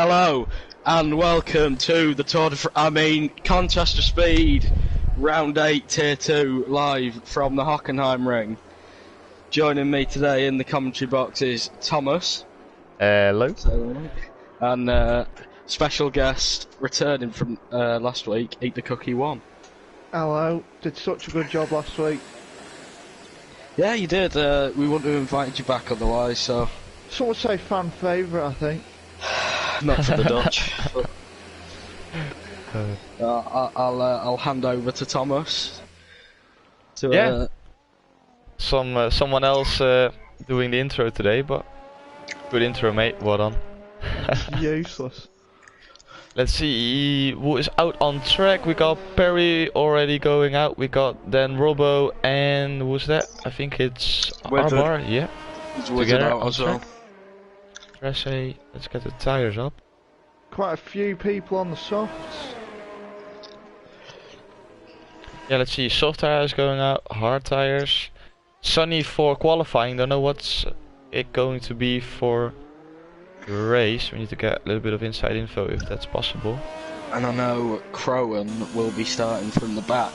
Hello and welcome to the Contest of Speed, Round 8, Tier 2, live from the Hockenheim Ring. Joining me today in the commentary box is Thomas. Hello. And special guest returning from last week, Eat the Cookie 1. Hello, did such a good job last week. Yeah, you did. We wouldn't have invited you back otherwise, so... Some would say fan favourite, I think. Not for the Dutch. I'll hand over to Thomas. Someone else doing the intro today, but good intro, mate. Well done. Useless. Let's see who is out on track. We got Perry already going out. We got then Robbo and who's that? I think it's Arbar. Yeah. Together out as well. Let's get the tires up. Quite a few people on the softs. Yeah, let's see. Soft tires going out, hard tires. Sunny for qualifying. Don't know what's it going to be for the race. We need to get a little bit of inside info if that's possible. And I know Crowan will be starting from the back.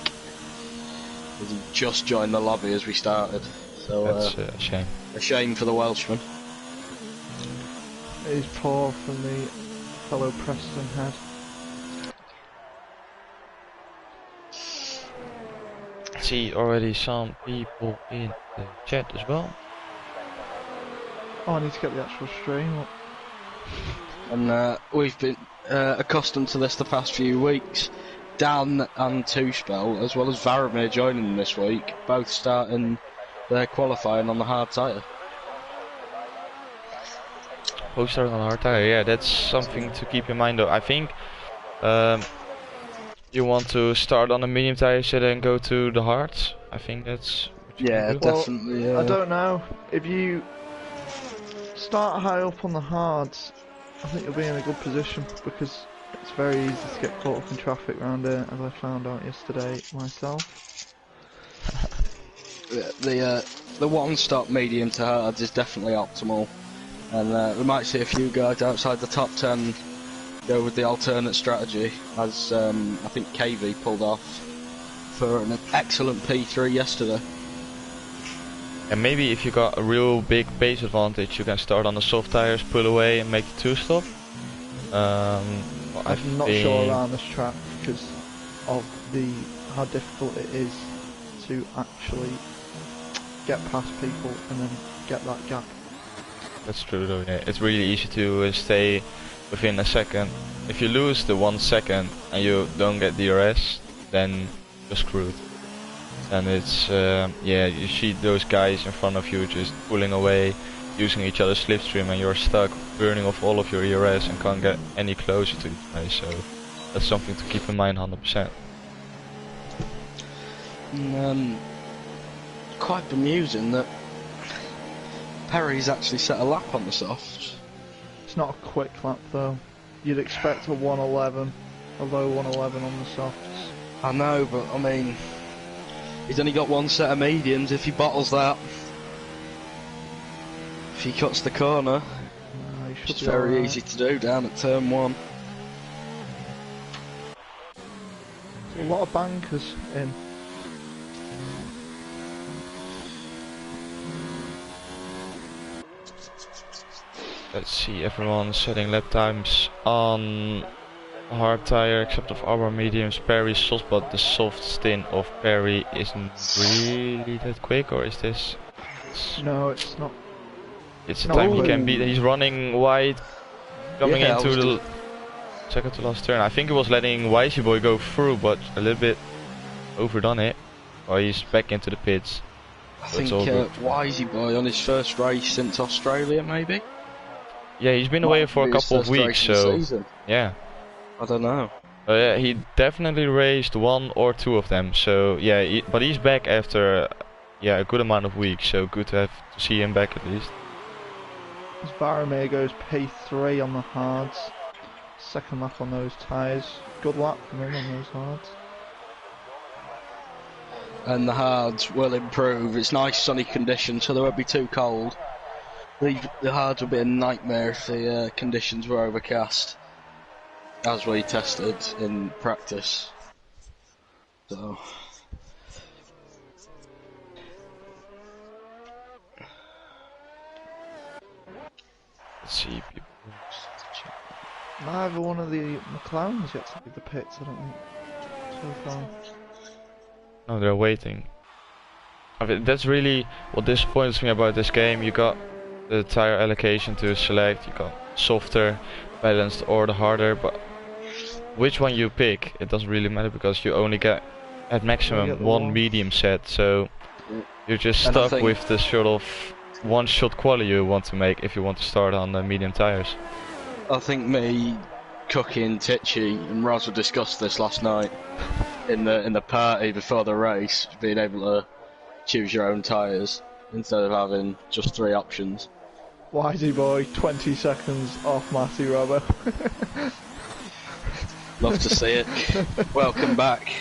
He just joined the lobby as we started. So that's a shame. A shame for the Welshman. It is poor from the fellow Preston head. See already some people in the chat as well. Oh, I need to get the actual stream up. And we've been accustomed to this the past few weeks. Dan and Tushbel, as well as Varamir joining this week, both starting their qualifying on the hard tyre. Both starting on the hard tyre, yeah, that's something to keep in mind though. I think you want to start on a medium tyre set and go to the hards. I think that's what you can do. Definitely. Yeah. I don't know. If you start high up on the hards, I think you'll be in a good position because it's very easy to get caught up in traffic around here, as I found out yesterday myself. The one-stop medium to hards is definitely optimal, and we might see a few guys outside the top 10 go with the alternate strategy, as I think KV pulled off for an excellent P3 yesterday. And maybe if you got a real big pace advantage, you can start on the soft tires, pull away and make the two-stop. I'm not sure around this track because of how difficult it is to actually get past people and then get that gap. That's true though, yeah. It's really easy to stay within a second. If you lose the 1 second and you don't get DRS, then you're screwed. And it's, yeah, you see those guys in front of you just pulling away, using each other's slipstream, and you're stuck burning off all of your ERS and can't get any closer to these guys, so that's something to keep in mind 100%. Quite bemusing that Perry's actually set a lap on the softs. It's not a quick lap though. You'd expect a 111, a low 111 on the softs. I know, but I mean, he's only got one set of mediums. If he bottles that, if he cuts the corner, it's very easy to do down at turn 1. There's a lot of bankers in. Let's see, everyone's setting lap times on hard tire except of our mediums. Perry soft, but the soft stint of Perry isn't really that quick, or is this? No, it's not. It's the time he can beat. He's running wide, coming into the second to last turn. I think he was letting Wisey Boy go through, but a little bit overdone it. Or he's back into the pits. I think Wisey Boy on his first race since Australia, maybe. Yeah, he's been away for a couple of weeks, so yeah. I don't know. Yeah, he definitely raced 1 or 2 of them. So yeah, but he's back after a good amount of weeks. So good to see him back at least. As Varamir goes P3 on the hards, second lap on those tyres. Good lap from him on those hards. And the hards will improve. It's nice sunny conditions, so they won't be too cold. The hards would be a nightmare if the conditions were overcast, as we tested in practice. So. Let's see. People. Neither one of the McLarens yet to leave the pits, I don't think, so far. No, they're waiting. I mean, that's really what disappoints me about this game. You got the tire allocation to select, you got softer, balanced, or the harder, but which one you pick, it doesn't really matter because you only get at maximum one medium set, so you're just stuck with the sort of one-shot quali you want to make if you want to start on the medium tires. I think me, Cookie and Titchy and Ros discussed this last night in the party before the race, being able to choose your own tyres instead of having just 3 options. Wisey boy, 20 seconds off Matty Robber. Love to see it. Welcome back.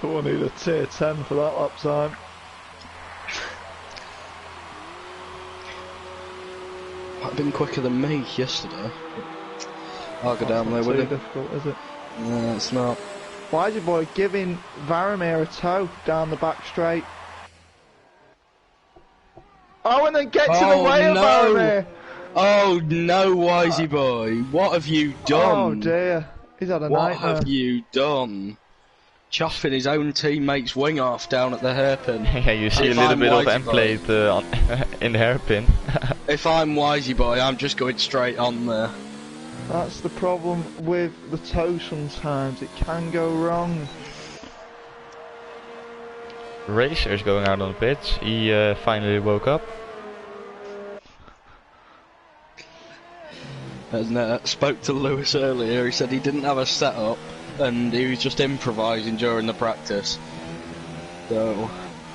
We'll need a tier 10 for that lap time. Might have been quicker than me yesterday. I'll go down there with it. Difficult, is it? No, it's not. Wisey boy giving Varamir a tow down the back straight. Oh, and then gets in the way of Varamir. Oh no, Wisey boy, what have you done? Oh dear, he's had a nightmare. What have you done? Chopping his own teammate's wing off down at the hairpin. Yeah, you see a little bit of end plate in the hairpin. If I'm Wisey boy, I'm just going straight on there. That's the problem with the tow sometimes, it can go wrong. Racer's going out on the pitch, he finally woke up. Spoke to Lewis earlier, he said he didn't have a setup and he was just improvising during the practice. So,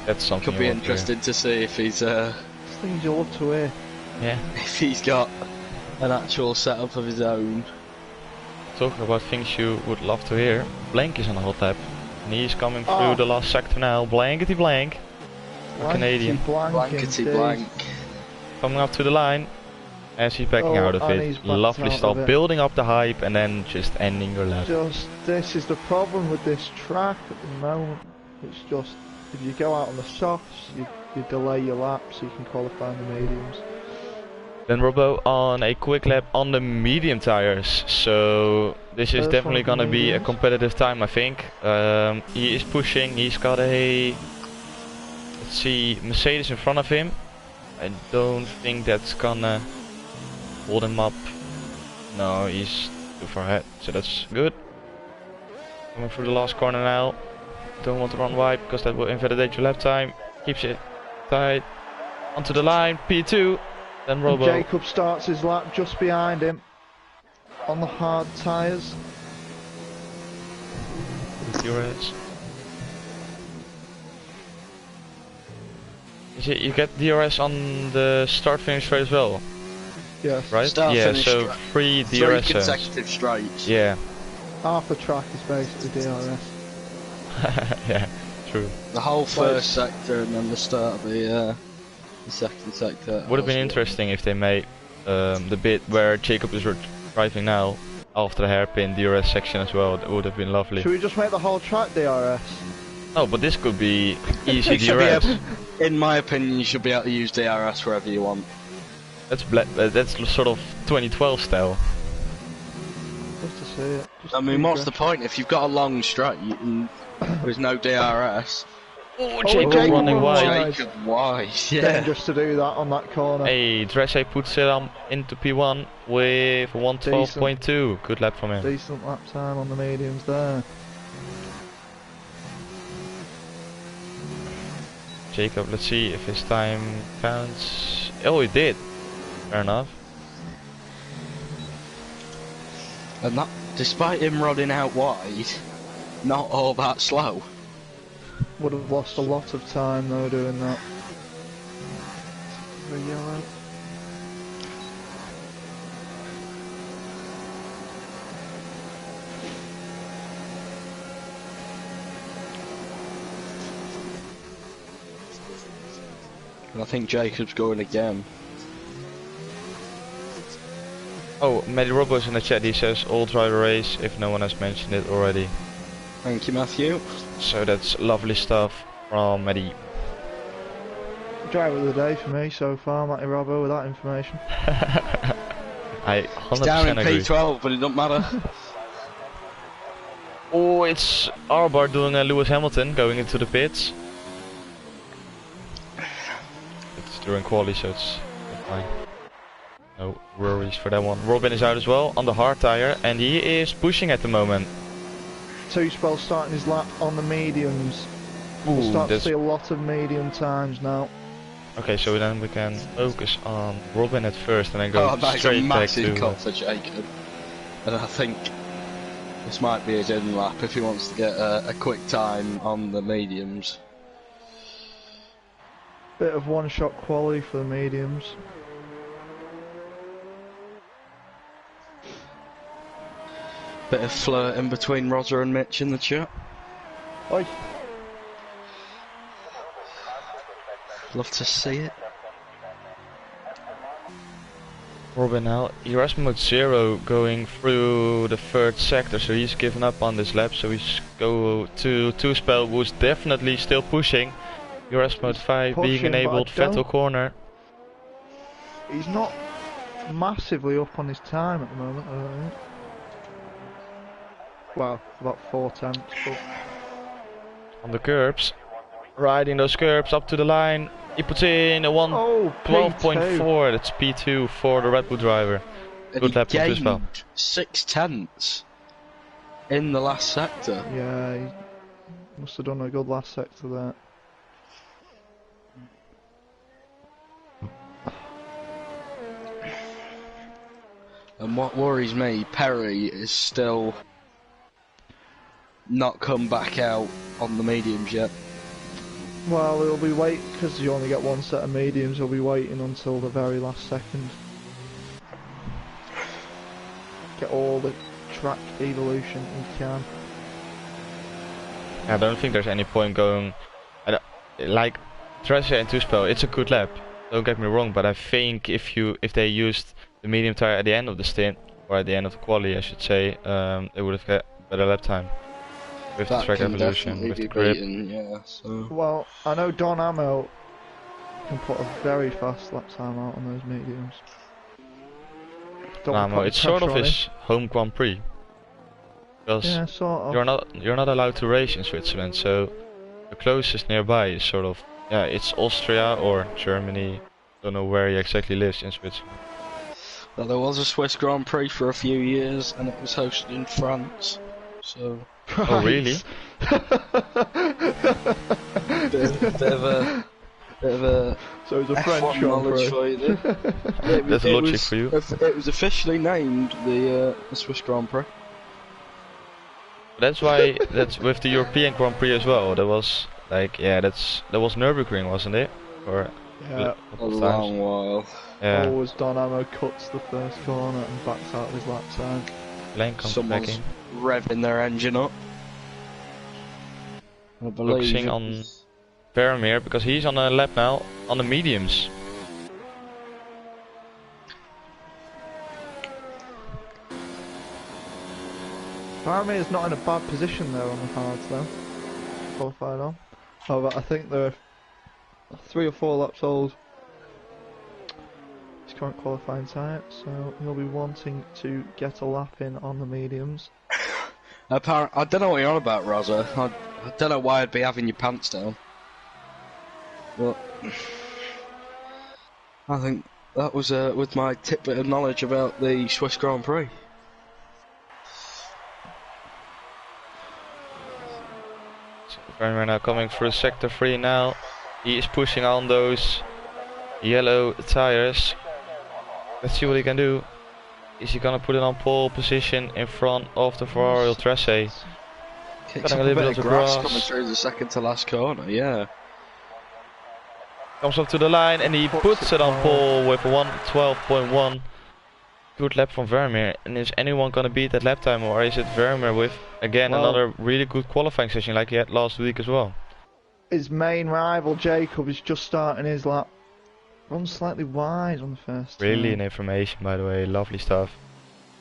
that's something could be interested to see if he's things you love to hear. Yeah. If he's got an actual setup of his own. Talking about things you would love to hear, Blank is on a hot lap. And he's coming through the last sector now. Blankety blank. Canadian. Blankety blank. Coming up to the line. As he's backing out of it. Lovely stop. Building up the hype and then just ending your lap. This is the problem with this track at the moment. It's just, if you go out on the softs, you delay your lap so you can qualify in the mediums. Then Robbo on a quick lap on the medium tires. So this is definitely gonna be a competitive time, I think. He is pushing, he's got a, let's see, Mercedes in front of him. I don't think that's gonna hold him up. No, he's too far ahead, so that's good. Coming through the last corner now. Don't want to run wide because that will invalidate your lap time. Keeps it tight. Onto the line, P2. Then Robbo. Jacob starts his lap just behind him on the hard tyres. DRS. Is it, you get DRS on the start finish straight as well? Yes. Right? Start, yeah, finish, so 3 DRS zones. consecutive straights. Yeah. Half the track is basically DRS. Yeah, true. The whole first sector and then the start of the second sector. Would have been interesting if they made the bit where Jacob is driving now after the hairpin DRS section as well. That would have been lovely. Should we just make the whole track DRS? No, but this could be easy DRS. In my opinion, you should be able to use DRS wherever you want. That's sort of 2012 style. Just to see it. I mean, what's the point if you've got a long straight and there's no DRS? Oh, Jacob running wide. Jacob wide, yeah. Dangerous to do that on that corner. Hey, Dresse puts it into P1 with 112.2. Good lap from him. Decent lap time on the mediums there. Jacob, let's see if his time counts. Oh, he did. Fair enough. And that, despite him running out wide, not all that slow. Would have lost a lot of time though doing that. The yellow. And I think Jacob's going again. Oh, Matty Robo's in the chat, he says all driver race if no one has mentioned it already. Thank you, Matthew. So that's lovely stuff from Matty. Driver of the day for me so far, Matty Robbo, with that information. I He's down 100% in agree. P12, but it don't matter. Oh, it's Arbar doing a Lewis Hamilton going into the pits. It's during quali, so it's fine. No worries for that one. Robin is out as well on the hard tire, and he is pushing at the moment. Two spells starting his lap on the mediums. We'll Ooh, start to that's see a lot of medium times now. okay. So then we can focus on Robin at first, and then go That's a straight back massive to. cut for Jacob. And I think this might be his in lap if he wants to get a quick time on the mediums. Bit of one-shot quality for the mediums. Bit of flirt in between Roger and Mitch in the chat. Oi. Love to see it. Robin now, ERS mode 0 going through the third sector, so he's given up on this lap, so he's go to 2-spell, who's definitely still pushing. ERS mode 5 being Pushing, but I enabled, don't- Vettel corner. He's not massively up on his time at the moment, I don't think. Well, about 4 tenths, but On the curbs, riding those curbs up to the line, he puts in a 1:12.4, that's P2 for the Red Bull driver. And Good he lap from gained Tusbel. 6 tenths in the last sector. yeah, he must have done a good last sector there. And what worries me, Perry is still not come back out on the mediums yet. Well, he'll be waiting, because you only get one set of mediums, he'll be waiting until the very last second. Get all the track evolution he can. I don't think there's any point going. Like Treasure and Tuspel, it's a good lap. Don't get me wrong, but I think if they used the medium tire at the end of the stint, or at the end of the quali, I should say, they would have got better lap time with the That track can evolution, definitely with be the grip. beaten, yeah. So Well, I know Don Ammo can put a very fast lap time out on those mediums. Don't No, put no, the it's sort of pressure on his home Grand Prix. Because him. Yeah, sort of. you're not allowed to race in Switzerland, so the closest nearby is sort of, yeah, it's Austria or Germany. Don't know where he exactly lives in Switzerland. well, there was a Swiss Grand Prix for a few years, and it was hosted in France. So Oh really? bit of a So it's a F1 French Grand knowledge Prix. for you there. There's logic for you. It was officially named the Swiss Grand Prix. That's why that's with the European Grand Prix as well. That was like, yeah, that was Nürburgring, wasn't it? Or Yeah, A couple of long times. while. Yeah, always Don Ammo cuts the first corner and backs out of his lap time. lane comes back Someone's in. revving their engine up. I believe Focusing it on was- Vermeer because he's on a lap now on the mediums. Barmy is not in a bad position there on the hards though. Qualified on. However, I think they're 3 or 4 laps old. His current qualifying tyre, so he'll be wanting to get a lap in on the mediums. I don't know what you're on about, Rosa. I don't know why I'd be having your pants down. But I think that was with my tidbit of knowledge about the Swiss Grand Prix. Vermeer now coming through sector 3 now. He is pushing on those yellow tires. Let's see what he can do. Is he gonna put it on pole position in front of the Ferrari Tresse? Kicks Cutting up a a little bit bit of of the grass grass. coming through the second to last corner, yeah. Comes up to the line and he puts it on pole with 1:12.1. Good lap from Vermeer. And is anyone gonna beat that lap time, or is it Vermeer with again Well, another really good qualifying session like he had last week as well? His main rival Jacob is just starting his lap. Run slightly wide on the first Brilliant turn. information, by the way. Lovely stuff.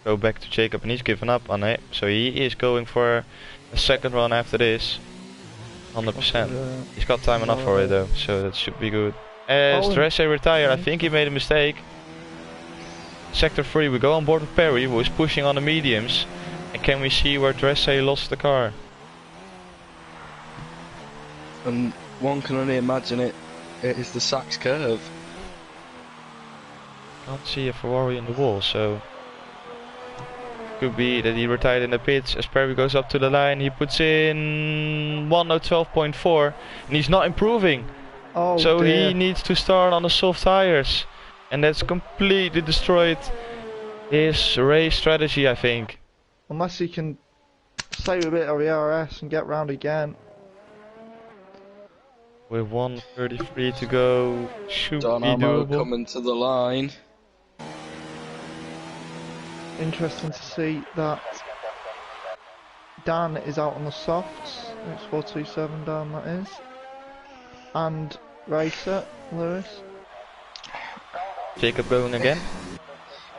Go back to Jacob, and he's given up on it. So he is going for a second run after this. 100%. He's got time enough for it though, so that should be good. As Dresse retired, I think he made a mistake. Sector 3, we go on board with Perry, who is pushing on the mediums. And can we see where Dresse lost the car? And one can only imagine it is the Sachs curve. Can't see a Ferrari in the wall, so could be that he retired in the pits. As Perry goes up to the line, he puts in 1:12.4, and he's not improving. Oh, so dear. He needs to start on the soft tires, and that's completely destroyed his race strategy, I think. Unless he can save a bit of ERS and get round again. With 1:33 to go, should be Dynamo doable. coming to the line. Interesting to see that Dan is out on the softs. It's 427 Dan, that is. And Racer, Lewis. Jacob going again.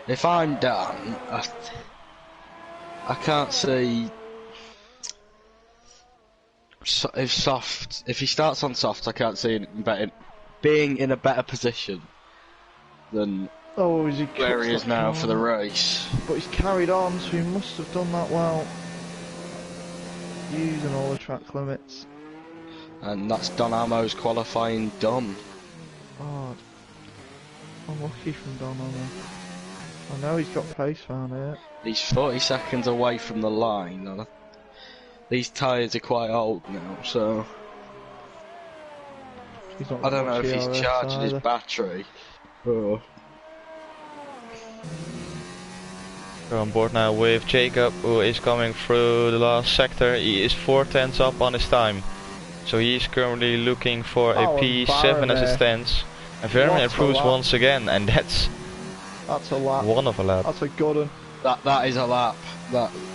If I'm Dan, I can't see if he starts on soft, I can't see him being in a better position than Oh, is he where he is now for the race. But he's carried on, so he must have done that well. Using all the track limits. And that's Dynamo's qualifying done. God. Unlucky from Dynamo. I know he's got pace round here. He's 40 seconds away from the line. And these tyres are quite old now, so I don't know if he's charging his battery. Oh. We're on board now with Jacob, who is coming through the last sector. He is 4/10 up on his time. So he is currently looking for a P7 as it stands. And Vernon improves once again, and that's a lap. One of a lap. That's a good one. That is a lap.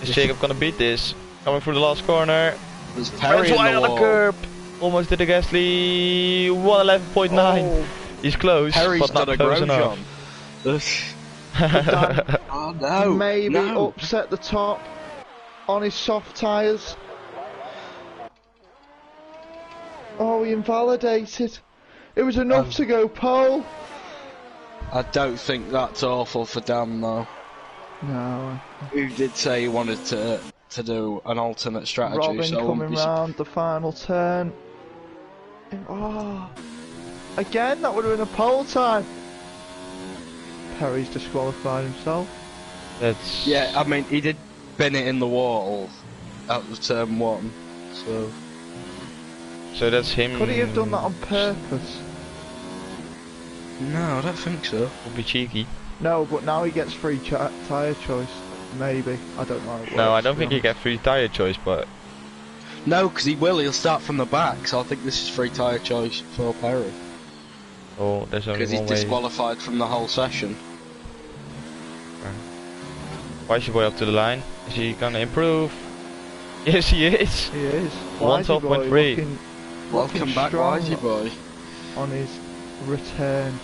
Is Jacob gonna beat this? Coming through the last corner. There's Perry wide in on the the wall. curb. Almost did a Gasly. 1:11.9. Oh, He's close, Perry's but not done a close enough. Oh no! maybe no. upset the top on his soft tyres. Oh, he invalidated. It was enough to go pole. I don't think that's awful for Dan though. No. Who did say he wanted to do an alternate strategy? Robin so coming round the final turn. Oh, again, that would have been a pole time. Perry's disqualified himself. That's Yeah, I mean he did bin it in the wall at the turn 1, so that's him. Could he have done that on purpose? No, I don't think so. Would be cheeky. No, but now he gets free tyre choice. Maybe. I don't know how it works, No, I don't to think be he get free tire choice, but No, because he will. He'll start from the back, so I think this is free tyre choice for Perry. oh, there's only Because he's one way. disqualified from the whole session. Why is your boy up to the line? Is he gonna improve? Yes, he is. He is. 112.3. Welcome back, strong Wisey boy. on his return.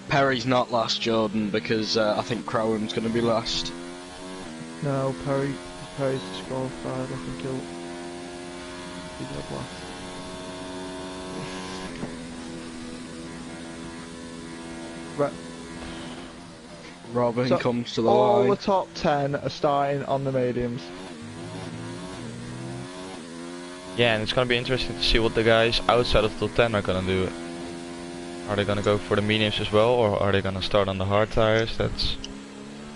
Perry's not last, Jordan, because I think Crowan's going to be last. No, Perry's disqualified. I think he'll be dead last. Right. Robin So comes to the all line. the top 10 are starting on the mediums. Yeah, and it's gonna be interesting to see what the guys outside of the top 10 are gonna do. Are they gonna go for the mediums as well, or are they gonna start on the hard tires? That's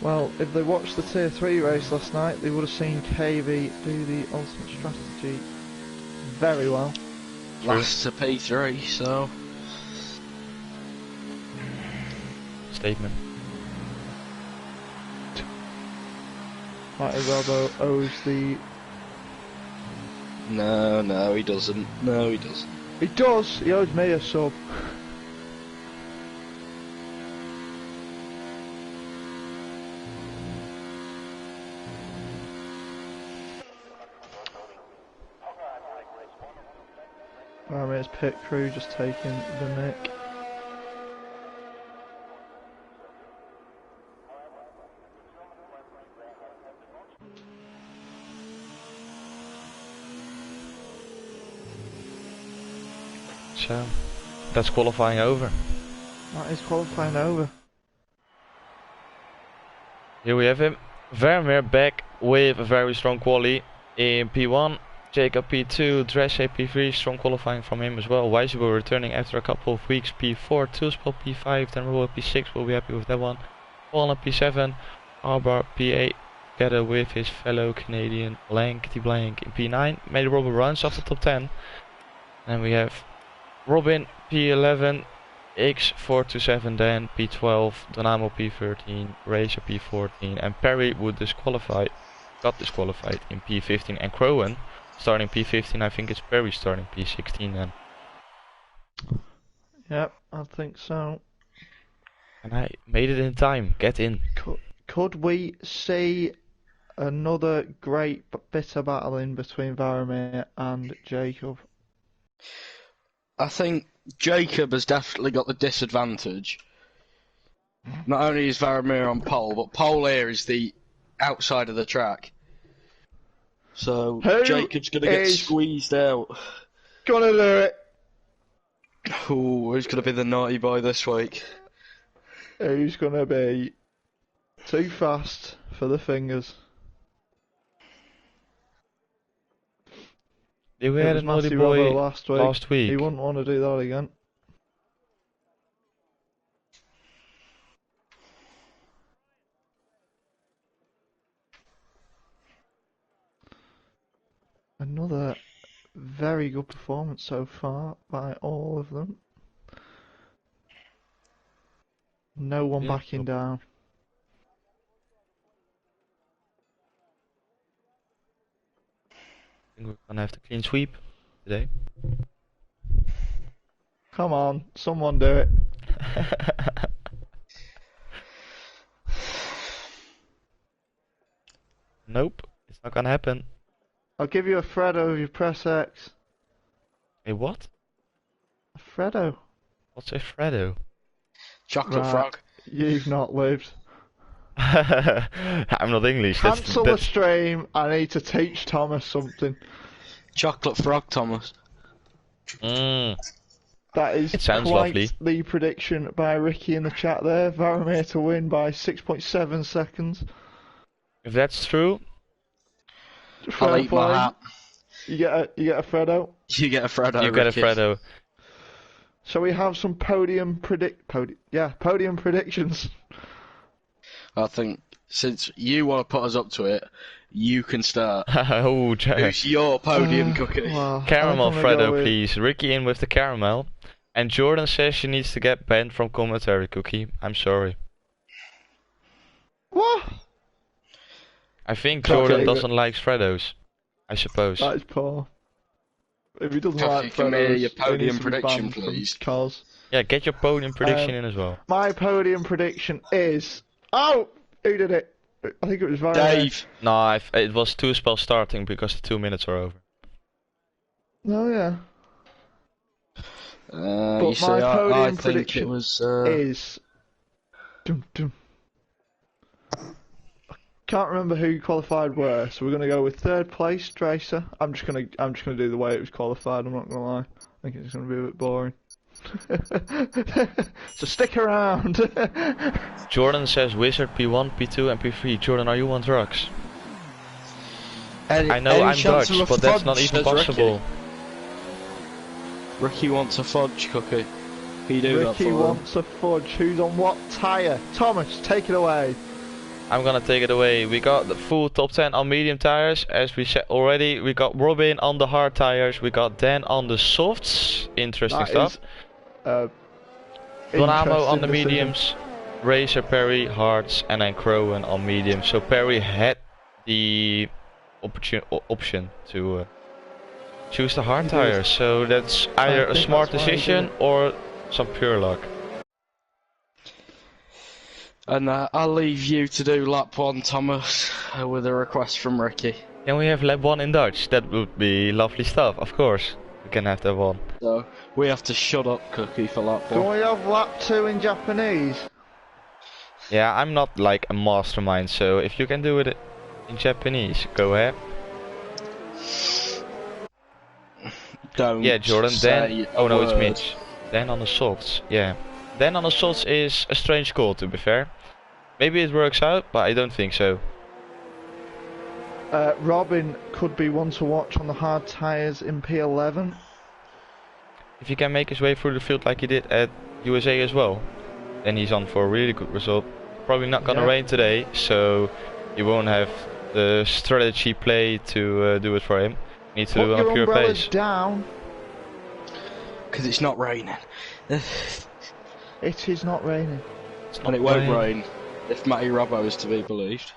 Well, if they watched the Tier 3 race last night, they would have seen KV do the ultimate strategy very well. Last to P3, so... statement. Matty Robbo owes the... No, he doesn't. No, he doesn't. He does! He owes me a sub. It's pit crew just taking the nick. So, that's qualifying over. That is qualifying over. Here we have him. Vermeer back with a very strong quali in P1. Jacob P2, Dresche P3, strong qualifying from him as well. Weisebo returning after a couple of weeks, P4, Tuspel P5, then Robo P6, we'll be happy with that one. Paul P7, Arbar P8, together with his fellow Canadian Blankety Blank in P9. Made Robin runs off the top 10. And we have Robin P11, X427, then P12, Dynamo P13, Razor P14, and Perry would got disqualified in P15, and Crowan starting P15. I think it's Perry starting P16 then. Yep, I think so. And I made it in time. Get in. Could we see another great bitter battle in between Varamir and Jacob? I think Jacob has definitely got the disadvantage. Not only is Varamir on pole, but pole here is the outside of the track. So Jacob's going to get squeezed out. Gonna do it. Ooh, who's going to be the naughty boy this week? Who's gonna be too fast for the fingers? Yeah, we had a naughty boy last week. He wouldn't want to do that again. Another very good performance so far by all of them. No one backing down. I think we're gonna have to clean sweep today. Come on, someone do it. Nope, it's not gonna happen. I'll give you a Freddo if you press X. A what? A Freddo. What's a Freddo? Chocolate frog. You've not lived. I'm not English. Cancel the stream. I need to teach Thomas something. Chocolate frog, Thomas. That is it sounds quite lovely. The prediction by Ricky in the chat there. Varamir to win by 6.7 seconds. If that's true, I'll eat my hat. You get a Freddo. You get a Freddo. You get a Freddo. Shall we have some podium predictions? I think since you want to put us up to it, you can start. Oh, Who's your podium cookie? Well, caramel Freddo, please. Ricky in with the caramel. And Jordan says she needs to get banned from commentary, Cookie. I'm sorry. What? I think Jordan doesn't like Freddos. I suppose. That is poor. If he doesn't Cookie, like give me Freddos, your podium he needs to be prediction, banned from please. Cars. Yeah, get your podium prediction in as well. My podium prediction is... Oh! Who did it? I think it was Varamir. Dave. No, it was two spells starting because the 2 minutes are over. Oh yeah. But you see, my podium I prediction think it was, is... Dum, dum. Can't remember who qualified where, so we're gonna go with third place, Tracer. I'm just gonna do the way it was qualified. I'm not gonna lie. I think it's gonna be a bit boring. So stick around. Jordan says Wizard P1, P2, and P3. Jordan, are you on drugs? I know I'm Dutch, but that's not even possible. Ricky wants a fudge cookie. Can you do that for Ricky wants a fudge. Who's on what tyre? Thomas, take it away. I'm gonna take it away. We got the full top 10 on medium tires, as we said already. We got Robin on the hard tires. We got Dan on the softs. Interesting stuff. Donamo on the mediums. Razor, Perry, hards, and then Crowan on mediums. So Perry had the option to choose the hard tires. So that's either a smart decision or some pure luck. And I'll leave you to do lap 1, Thomas, with a request from Ricky. Can we have lap 1 in Dutch? That would be lovely stuff, of course. we can have that one. So we have to shut up Cookie for lap Can 1. we have lap 2 in Japanese? Yeah, I'm not like a mastermind, so if you can do it in Japanese, go ahead. Don't Yeah, Jordan, say then... Oh no, it's word. Mitch. Then on the softs, yeah. Then on the softs is a strange call, to be fair. Maybe it works out, but I don't think so. Robin could be one to watch on the hard tyres in P11. If he can make his way through the field like he did at USA as well, then he's on for a really good result. Probably not gonna rain today, so you won't have the strategy play to do it for him. Need to do it on pure pace. Down. Because it's not raining. It is not raining. And it won't rain if Matty Robbo is to be believed.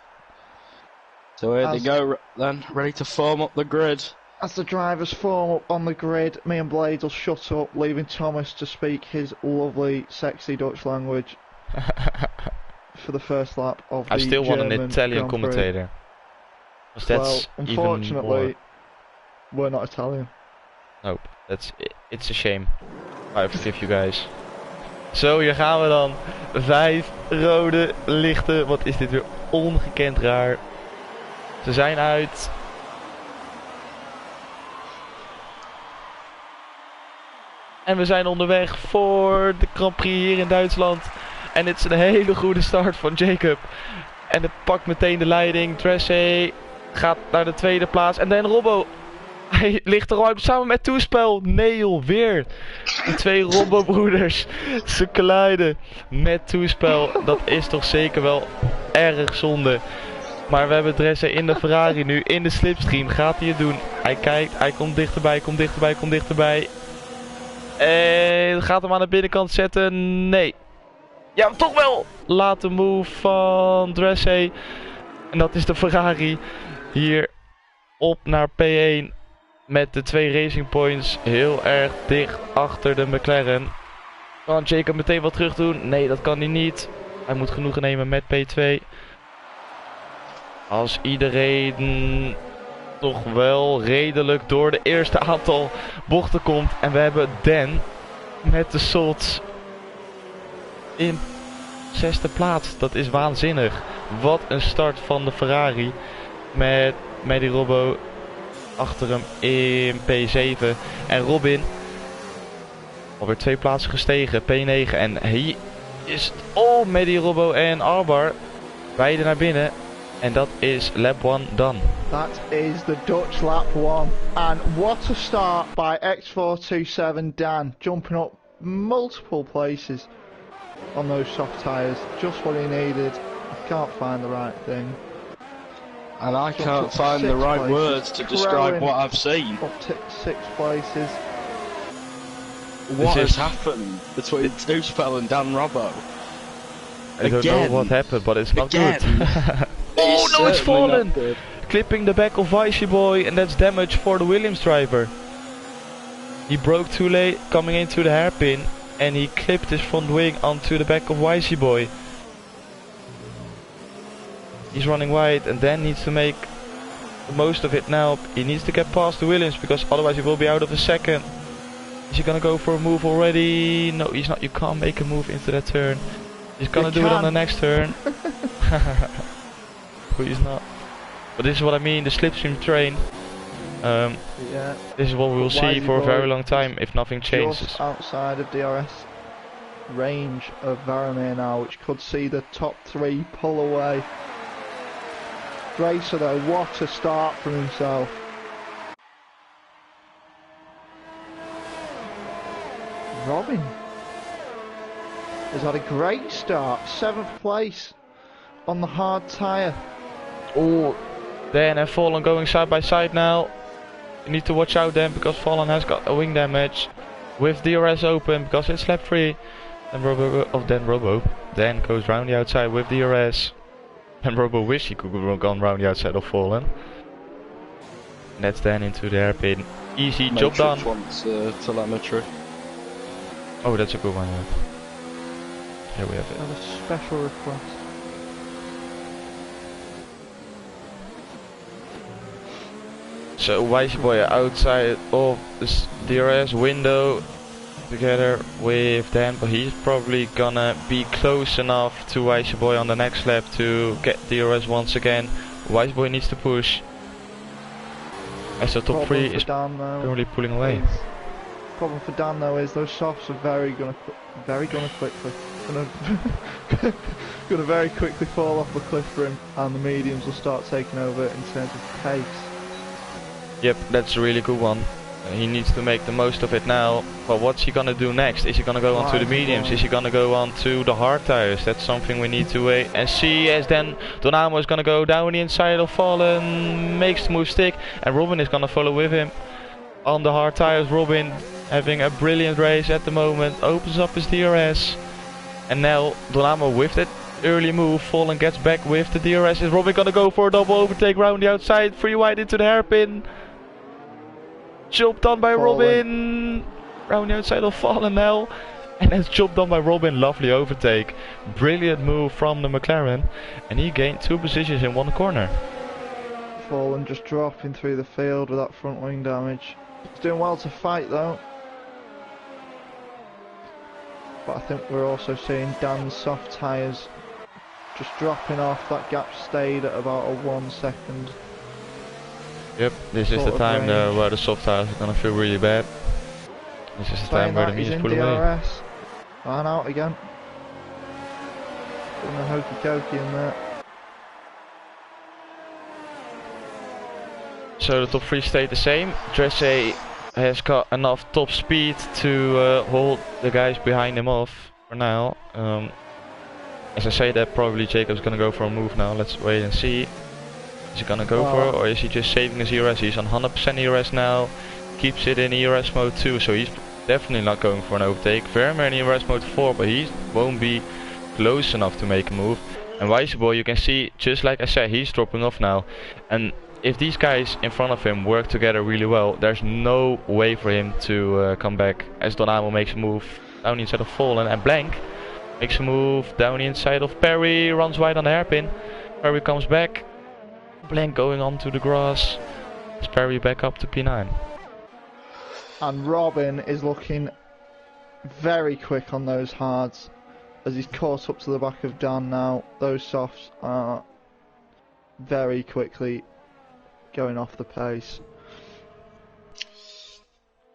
So here they go then, ready to form up the grid. As the drivers form up on the grid, me and Blades will shut up, leaving Thomas to speak his lovely, sexy Dutch language for the first lap of the I still want an German Italian Grand Prix. commentator. 'Cause that's Well, even unfortunately, more... we're not Italian. Nope, it's a shame. I forgive you guys. Zo, hier gaan we dan. 5 rode lichten. Wat is dit weer ongekend raar. Ze zijn uit. En we zijn onderweg voor de Grand Prix hier in Duitsland. En dit is een hele goede start van Jacob. En het pakt meteen de leiding. Dressé gaat naar de tweede plaats. En Dan Robbo. Hij ligt er al uit samen met Toespel. Neil weer. De 2 Robbo-broeders. Ze colliden met Toespel. Dat is toch zeker wel erg zonde. Maar we hebben Dressé in de Ferrari nu. In de slipstream. Gaat hij het doen? Hij kijkt. Hij komt dichterbij. Komt dichterbij. Komt dichterbij. En gaat hem aan de binnenkant zetten? Nee. Ja, toch wel. Laat de move van Dressé. En dat is de Ferrari. Hier op naar P1. Met de 2 Racing Points heel erg dicht achter de McLaren. Kan Jacob meteen wat terug doen? Nee, dat kan hij niet. Hij moet genoegen nemen met P2. Als iedereen toch wel redelijk door de eerste aantal bochten komt. En we hebben Dan met de Sots in 6e plaats. Dat is waanzinnig. Wat een start van de Ferrari. Met Medi Robbo achter hem in P7. En Robin alweer 2 plaatsen gestegen. P9. En hier is Medi Robbo en Arbar. Beide naar binnen. En dat is lap 1 done. That is the Dutch lap 1. And what a start by X427 Dan. Jumping up multiple places on those soft tyres. Just what he needed. I can't find the right thing. And I can't find the right words to describe what I've seen. Up to 6 places. What has happened between Toespel and Dan Robbo? I don't know what happened, but it's not good. Oh no, it's fallen! Clipping the back of Vicey Boy, and that's damage for the Williams driver. He broke too late coming into the hairpin, and he clipped his front wing onto the back of Vicey Boy. He's running wide and Dan needs to make the most of it now. He needs to get past the Williams because otherwise he will be out of a second. Is he gonna go for a move already? No, he's not. You can't make a move into that turn. He's gonna do it on the next turn. But he's not. But this is what I mean, the slipstream train. Yeah. This is what we will see for a very long time if nothing changes. Just outside of DRS range of Varamir now, which could see the top 3 pull away. Racer though, what a start from himself. Robin has had a great start, 7th place on the hard tyre. Oh, Dan and Fallen going side by side now. You need to watch out then because Fallen has got a wing damage. With DRS open because it's lap 3. And Dan goes round the outside with DRS. And Robo wish he could have gone round the outside of Fallen. And that's Dan into the hairpin. Easy, job done. Wants, telemetry. Oh, that's a good one, yeah. Here we have it. Another special request. So Wisey Boy outside of this DRS window together with Dan, but he's probably gonna be close enough to Wisey Boy on the next lap to get DRS once again. Wisey Boy needs to push. As the top 3 is currently pulling away. Problem for Dan though is those softs are very gonna very quickly fall off the cliff for him, and the mediums will start taking over in terms of pace. Yep, that's a really good one. He needs to make the most of it now. But what's he gonna do next? Is he gonna go on to the mediums? Is he gonna go on to the hard tires? That's something we need to wait and see. As then Donamo is gonna go down the inside of Fallen, makes the move stick, and Robin is gonna follow with him on the hard tires. Robin having a brilliant race at the moment, opens up his DRS, and now Donamo with that early move. Fallen gets back with the DRS. Is Robin gonna go for a double overtake round the outside? Free wide into the hairpin. Job done by Robin. Round the outside of Fallen now. And that's job done by Robin. Lovely overtake. Brilliant move from the McLaren. And he gained 2 positions in 1 corner. Fallen just dropping through the field with that front wing damage. He's doing well to fight though. But I think we're also seeing Dan's soft tyres just dropping off. That gap stayed at about a 1 second. Yep, this is the time there where the soft tires are gonna feel really bad. This is the time where the mediums pull away. Ran out again. Doing a hokey cokey in there. So the top 3 stayed the same. Dressé has got enough top speed to hold the guys behind him off for now. As I say that, probably Jacob's gonna go for a move now. Let's wait and see. Is he gonna go for it, or is he just saving his ERS? He's on 100% ERS now, keeps it in ERS mode 2, so he's definitely not going for an overtake. Vermeer in ERS mode 4, but he won't be close enough to make a move. And Wisey Boy, you can see, just like I said, he's dropping off now. And if these guys in front of him work together really well, there's no way for him to come back. As Donamo makes a move down the inside of Fallen, and Blank makes a move down the inside of Perry, runs wide on the hairpin. Perry comes back. Blank going onto the grass. Is Perry back up to P9. And Robin is looking very quick on those hards as he's caught up to the back of Dan now. Those softs are very quickly going off the pace.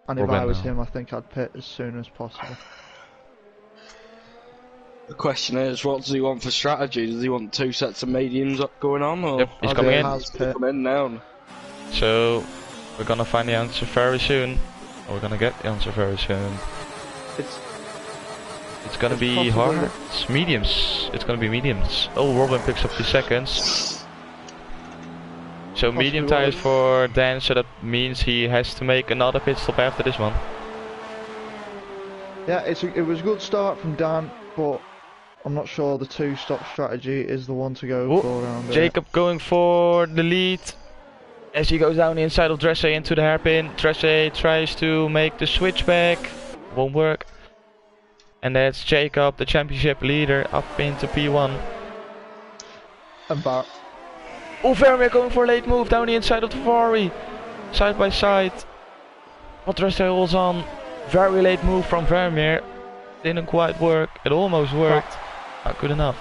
And if I was him, I think I'd pit as soon as possible. The question is, what does he want for strategy? Does he want 2 sets of mediums up going on, or yep, he's coming in. Come in now? So we're gonna find the answer very soon. Or we're gonna get the answer very soon. It's gonna be hard. It's mediums. It's gonna be mediums. Oh, Robin picks up 2 seconds. So medium tires for Dan, so that means he has to make another pit stop after this one. Yeah, it was a good start from Dan, but I'm not sure the 2-stop strategy is the one to go for around there. Jacob going for the lead as he goes down the inside of Dressé into the hairpin. Dressé tries to make the switch back, won't work. And that's Jacob, the championship leader, up into P1. And back. Oh, Vermeer going for a late move down the inside of the Ferrari. Side by side. But Dressé holds on. Very late move from Vermeer. Didn't quite work. It almost worked. Not good enough.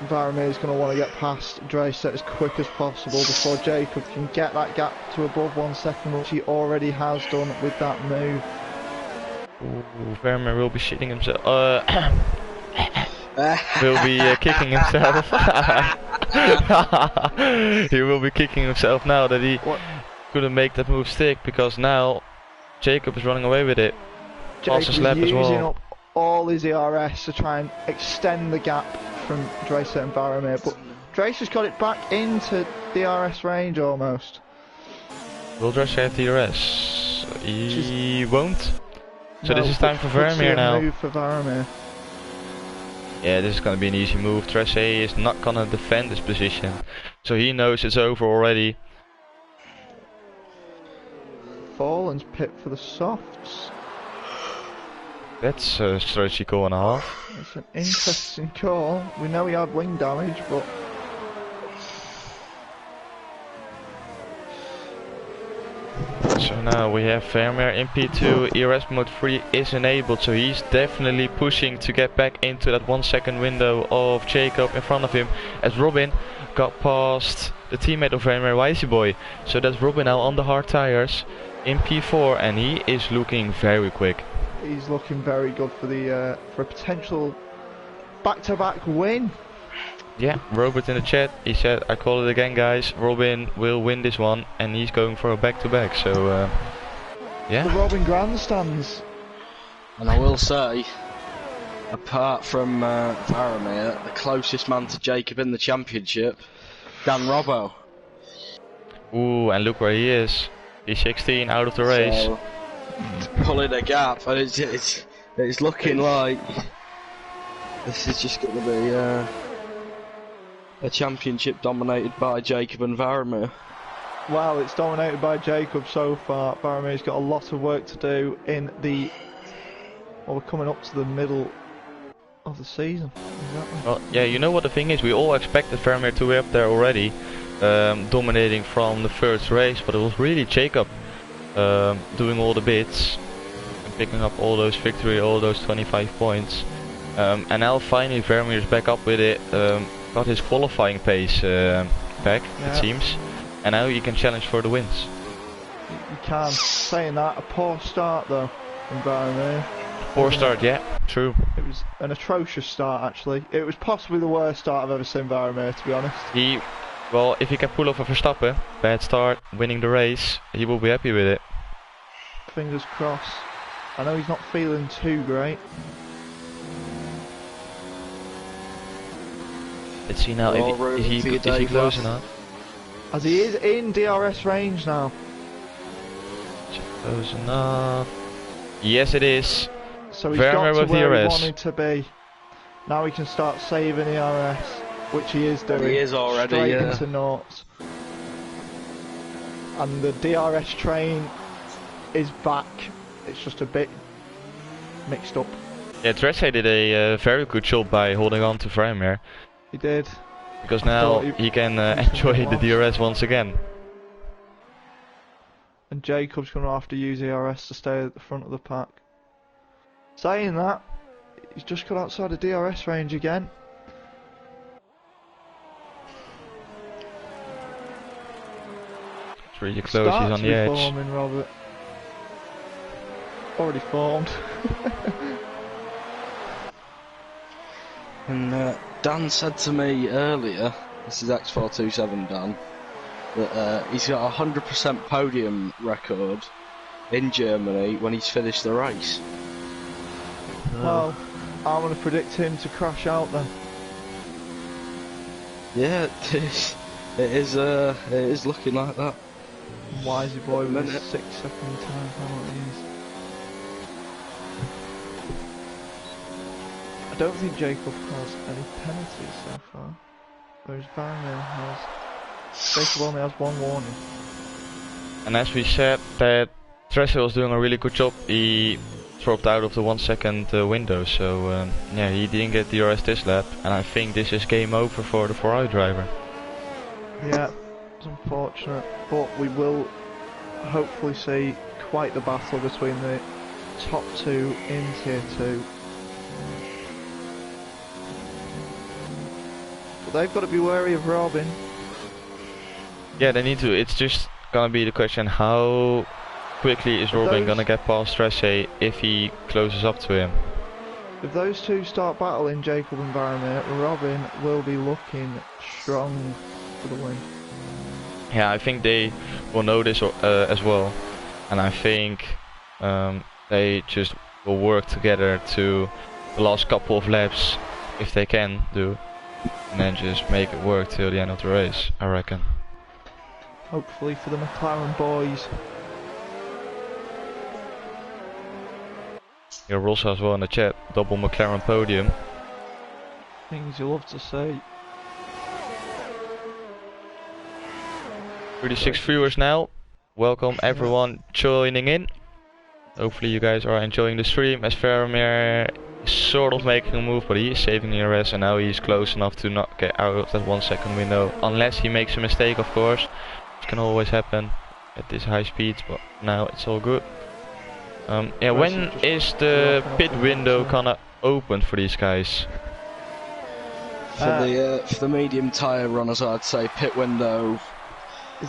Vermeer is going to want to get past Dressé as quick as possible before Jacob can get that gap to above 1 second, which he already has done with that move. Ooh, Vermeer will be shitting himself. Will be kicking himself. He will be kicking himself now that he couldn't make that move stick, because now Jacob is running away with it. Jacob is using up all his ERS to try and extend the gap from Dressé and Vermeer, but Dressé's got it back into the RS range almost. Will Dressé have DRS? He won't. So no, this is time for Vermeer now. Move for Vermeer. Yeah, this is gonna be an easy move. Dressé is not gonna defend his position, so he knows it's over already. Fallen's pit for the softs. That's a strategy call and a half. It's an interesting call. We know he had wing damage, but So now we have Vermeer in P2, ERS mode 3 is enabled, so he's definitely pushing to get back into that 1 second window of Jacob in front of him, as Robin got past the teammate of Vermeer, Wisey Boy. So that's Robin now on the hard tires in P4, and he is looking very quick. He's looking very good for the for a potential back-to-back win. Yeah, Robert in the chat, he said, I call it again guys, Robin will win this one, and he's going for a back-to-back, so yeah. The Robin grandstands. And I will say, apart from Varamir, the closest man to Jacob in the championship, Dan Robbo. Ooh, and look where he is. He's 16 out of the race. So, pulling a gap, and it's looking like this is just going to be a championship dominated by Jacob and Varamir. Well, it's dominated by Jacob so far. Varamir's got a lot of work to do in the... Well, we're coming up to the middle of the season. Exactly. Well, yeah, you know what the thing is, we all expected Vermeer to be up there already, dominating from the first race, but it was really Jacob doing all the bits and picking up all those victory, all those 25 points. And now finally Vermeer is back up with it, got his qualifying pace back, it seems, and now he can challenge for the wins. You can. Saying that, a poor start though from Varamir. Poor start, yeah, true. It was an atrocious start actually. It was possibly the worst start I've ever seen Varamir, to be honest. Well, if he can pull off a Verstappen, bad start, winning the race, he will be happy with it. Fingers crossed. I know he's not feeling too great. Let's see now, is he close enough? As he is in DRS range now. Close enough. Yes, it is. So he's Vermeer got to with where he DRS. wanted to be. Now he can start saving ERS, which he is doing. He is already, straight yeah. into noughts. And the DRS train is back. It's just a bit mixed up. Yeah, Dressay did a very good job by holding on to Vermeer. He did. Because now he can enjoy the DRS once again. And Jacob's going to have to use ERS to stay at the front of the pack. Saying that, he's just got outside the DRS range again. It's really close, he's on the edge. Forming, Robert. Already formed. And Dan said to me earlier, this is X427 Dan, that he's got a 100% podium record in Germany when he's finished the race. Well, I'm going to predict him to crash out then. Yeah, it is looking like that. Wisey Boy with a 6-second time penalties. I don't think Jacob has any penalties so far, whereas Varamir has. Jacob only has one warning. And as we said, that Dressay was doing a really good job. He dropped out of the 1 second window, so yeah, he didn't get DRS this lap, and I think this is game over for the 4i driver. Yeah, it's unfortunate, but we will hopefully see quite the battle between the top two in Tier 2. But they've got to be wary of Robin. Yeah, they need to. It's just gonna be the question, how quickly is Robin gonna get past Dressay if he closes up to him? If those two start battling, Jacob and Varamir, Robin will be looking strong for the win. Yeah, I think they will know this as well, and I think they just will work together to the last couple of laps, if they can do, and then just make it work till the end of the race, I reckon. Hopefully for the McLaren boys. Yeah, Ross as well in the chat, double McLaren podium. Things you love to see. 36 viewers now. Welcome everyone joining in. Hopefully you guys are enjoying the stream, as Vermeer is sort of making a move, but he is saving the RS, and now he's close enough to not get out of that 1 second window. Unless he makes a mistake, of course, which can always happen. at this high speeds, but now it's all good. Yeah, when is the pit window kinda open for these guys? For the medium tyre runners, I'd say pit window.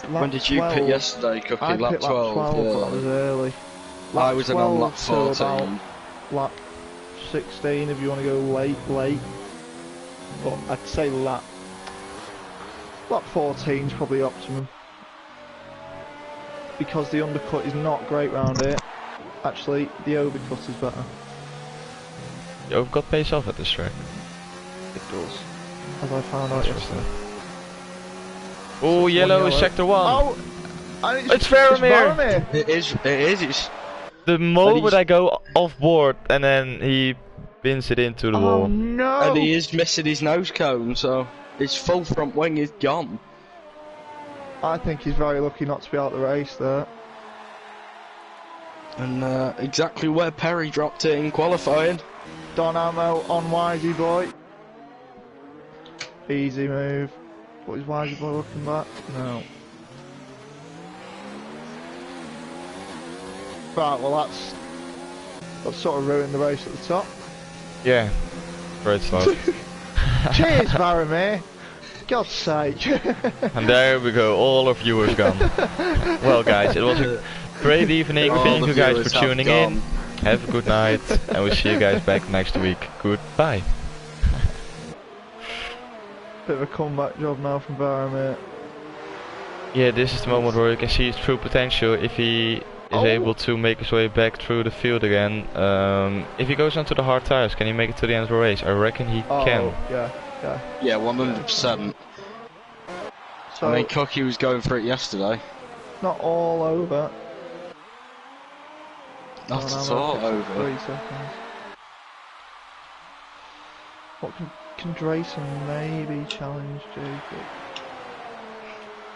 When did you pit yesterday, Cookie? I Lap pit 12. lap 12, Yeah. that was early. I was in on lap 14. About lap 16 if you want to go late. But I'd say lap 14 is probably optimum. Because the undercut is not great round here. Actually, the overcut is better. The overcut pays off at this track. It does. As I found out yesterday. Oh, yellow is sector 1. Oh! And It's Faramir! It is. It's The moment I go off board and then he bins it into the wall. No! And he is missing his nose cone, so his full front wing is gone. I think he's very lucky not to be out the race there. And exactly where Perry dropped it in qualifying. Don Ammo on Wisey Boy. Easy move. What is Wisey Boy looking back? No. Right, well that's sort of ruined the race at the top. Yeah, great start. Cheers, Faramir. God's sake. And there we go, all our viewers gone. Well guys, it was a great evening, thank you guys for tuning in. Have a good night, and we'll see you guys back next week. Goodbye. Bit of a comeback job now from Faramir. Yeah, this is the moment where you can see his true potential if he is able to make his way back through the field again. If he goes onto the hard tires, can he make it to the end of the race? I reckon he can. Yeah, 100%. So, I mean, Cookie was going for it yesterday. not all over. Not Don at Ammo all picks up over. 3 seconds. What can Drayson maybe challenge Jacob?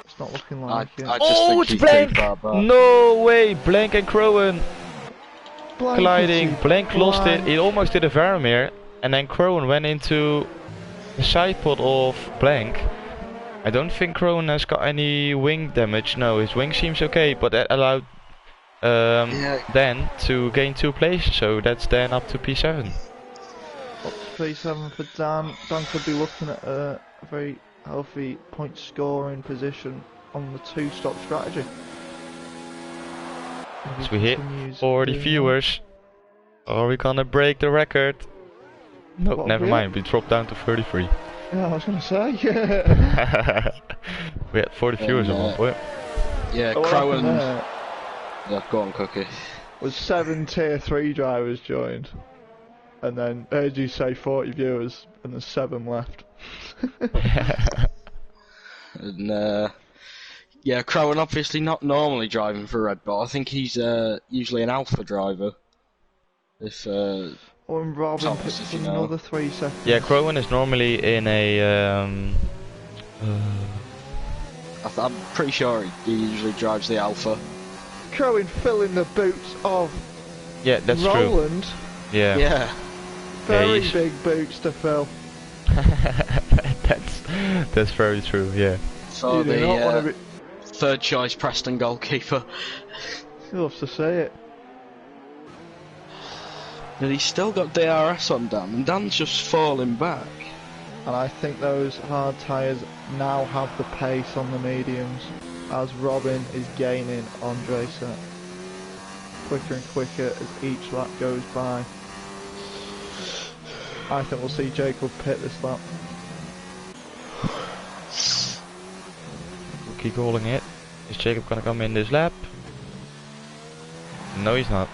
It's not looking like it. I just Oh, think it's he's Blank! too far back. No way! Blank and Crowan Blank colliding. is Blank lost it. blind. He almost did a Varamir, and then Crowan went into the side pod of Blank. I don't think Crowan has got any wing damage. No, his wing seems okay, but that allowed Dan to gain 2 places, so that's Dan up to P7. Up to P7 for Dan. Dan could be looking at a very healthy point scoring position on the 2-stop strategy. So we hit Continues 40 doing viewers. Are we gonna break the record? No, What, never we mind. We dropped down to 33. that. Yeah, I was gonna say. We had 40 viewers at one point. Yeah, What Crow happened and... there Yeah, go on, Cookie. was 7 tier 3 drivers joined, and then heard you say 40 viewers, and there's 7 left. And yeah, Crowan obviously not normally driving for Red Bull. I think he's usually an alpha driver. If Oh, and Robin Thomas, picks if up you know. another 3 seconds. Yeah, Crowan is normally in a I'm pretty sure he usually drives the alpha. Crowan filling the boots of yeah, that's true. Roland. Yeah. Yeah. Very he's- big boots to fill. that's very true. Yeah. So You do not want the to be. third choice Preston goalkeeper. He loves to say it. And he's still got DRS on Dan, and Dan's just falling back. And I think those hard tyres now have the pace on the mediums, as Robin is gaining on Dracer. Quicker and quicker as each lap goes by. I think we'll see Jacob pit this lap. We'll keep calling it. Is Jacob gonna come in this lap? No, he's not.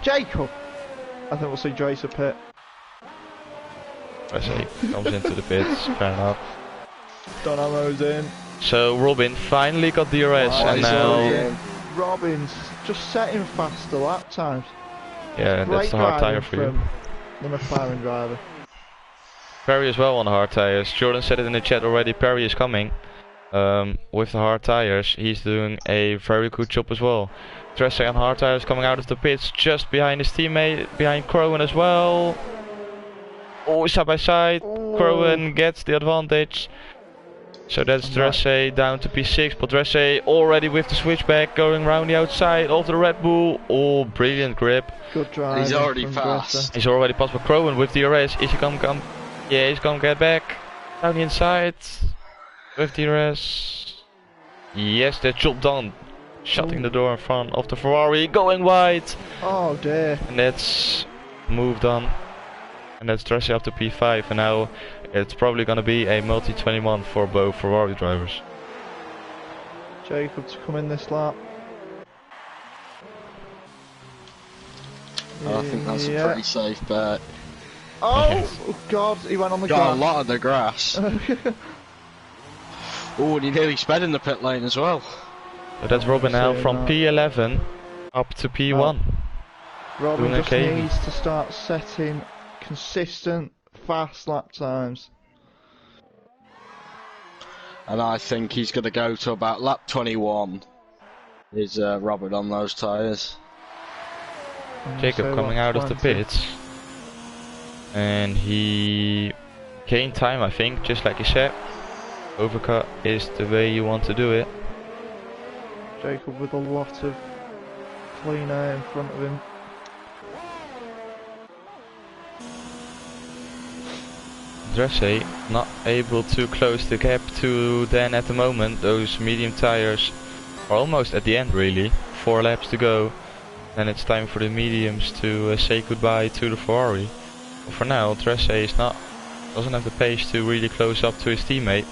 Jacob! I think we'll see Dracer pit. I say comes into the pits. Fair enough. Don Ammo's in. So Robin finally got DRS, Oh, and he's now already in. Robin's just setting faster lap times. yeah, that's Great the hard tire driving for you. from the McLaren driver. Perry as well on the hard tires. Jordan said it in the chat already. Perry is coming with the hard tires. He's doing a very good job as well. Tressé on hard tires coming out of the pits just behind his teammate, behind Crowan as well. Oh, side by side. Crowan gets the advantage. So that's Dresse down to P6, but Dresse already with the switchback going around the outside of the Red Bull. Oh, brilliant grip. Good drive. He's already fast. He's already passed by Crowan with the DRS. Is he come? Yeah, he's gonna get back down the inside with DRS. Yes, that job done. Shutting the door in front of the Ferrari, going wide. Oh dear. And that's moved on. And that's Dresse up to P5, and now it's probably gonna be a multi-21 for both Ferrari drivers. Jacob to come in this lap. I think that's a pretty safe bet. Oh God, he went on the Got grass. a lot of the grass. Oh, and he nearly sped in the pit lane as well. So that's Robin now from P11 up to P1. Robin just needs to start setting consistent, fast lap times. And I think he's going to go to about lap 21. Is Robin on those tyres? Jacob coming out of the pits. And he gained time, I think, just like you said. Overcut is the way you want to do it. Jacob with a lot of clean air in front of him. Dresse not able to close the gap to then at the moment. Those medium tires are almost at the end really. 4 laps to go. Then it's time for the mediums to say goodbye to the Ferrari. But for now, Dresse doesn't have the pace to really close up to his teammate.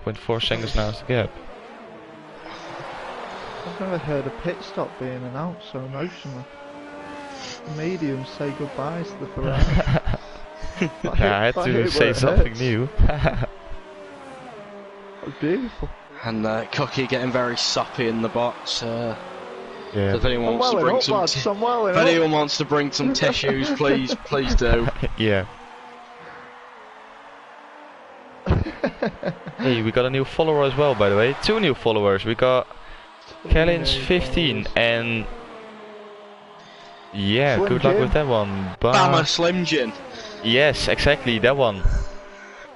1.4 seconds now is the gap. I've never heard a pit stop being announced so emotionally. The mediums say goodbyes to the Ferrari. Yeah, I had to say something new. That was beautiful. And Cookie getting very soppy in the box. Yeah. If anyone wants to bring if anyone wants to bring some tissues, please do. Yeah. Hey, we got a new follower as well, by the way. 2 new followers. We got Kellins 15 and yeah, Slim good luck Jim. with that one. Bama Slim Jin. Yes, exactly that one.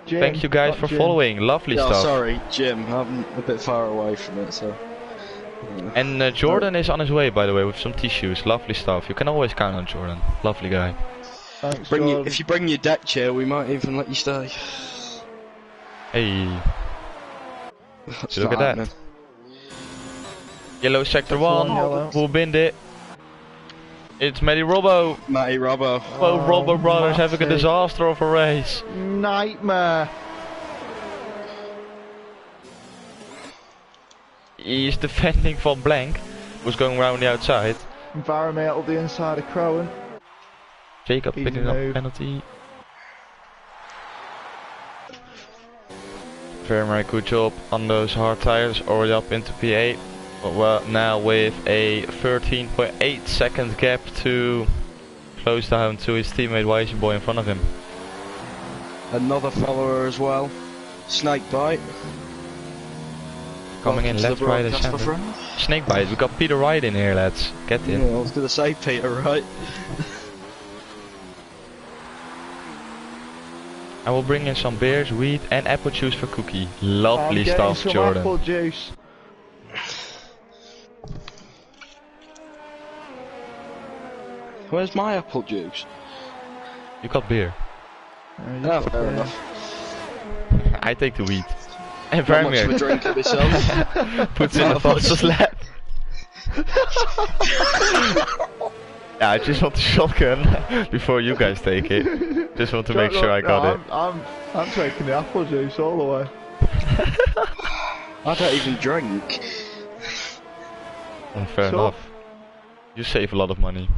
Jim, Thank you guys for Jim. following. Lovely Oh, stuff. sorry, Jim. I'm a bit far away from it, so. And Jordan is on his way, by the way, with some tissues. Lovely stuff. You can always count on Jordan. Lovely guy. Thanks, If you bring your deck chair, we might even let you stay. Hey, That's look not at that. happening. Yellow sector 1. Yellow. Who binned it? It's Matty Robbo. Matty Robbo. Well, Robbo brothers Matty. having a disaster of a race. Nightmare. He's defending from blank. Was going around the outside. Environmental the inside of Crowan. Jacob Easy picking up move. penalty. Very good job on those hard tires. Already up into P8. But well, now with a 13.8 second gap to close down to his teammate Wisey Boy in front of him. Another follower as well. Snakebite. Coming in left, right, and center. Snakebite. We got Peter Wright in here, lads. Get in. Yeah, I was going to say Peter Wright. I will bring in some beers, weed, and apple juice for Cookie. Lovely I'm getting stuff, some Jordan. apple juice. Where's my apple juice? You got beer. Oh, fair enough. I take the weed. And Not much of a Vermeer drink of myself. puts in the Foster's lap. Yeah, I just want the shotgun before you guys take it. Just want to make sure I got it. I'm taking the apple juice all the way. I don't even drink. Fair So- enough. You save a lot of money.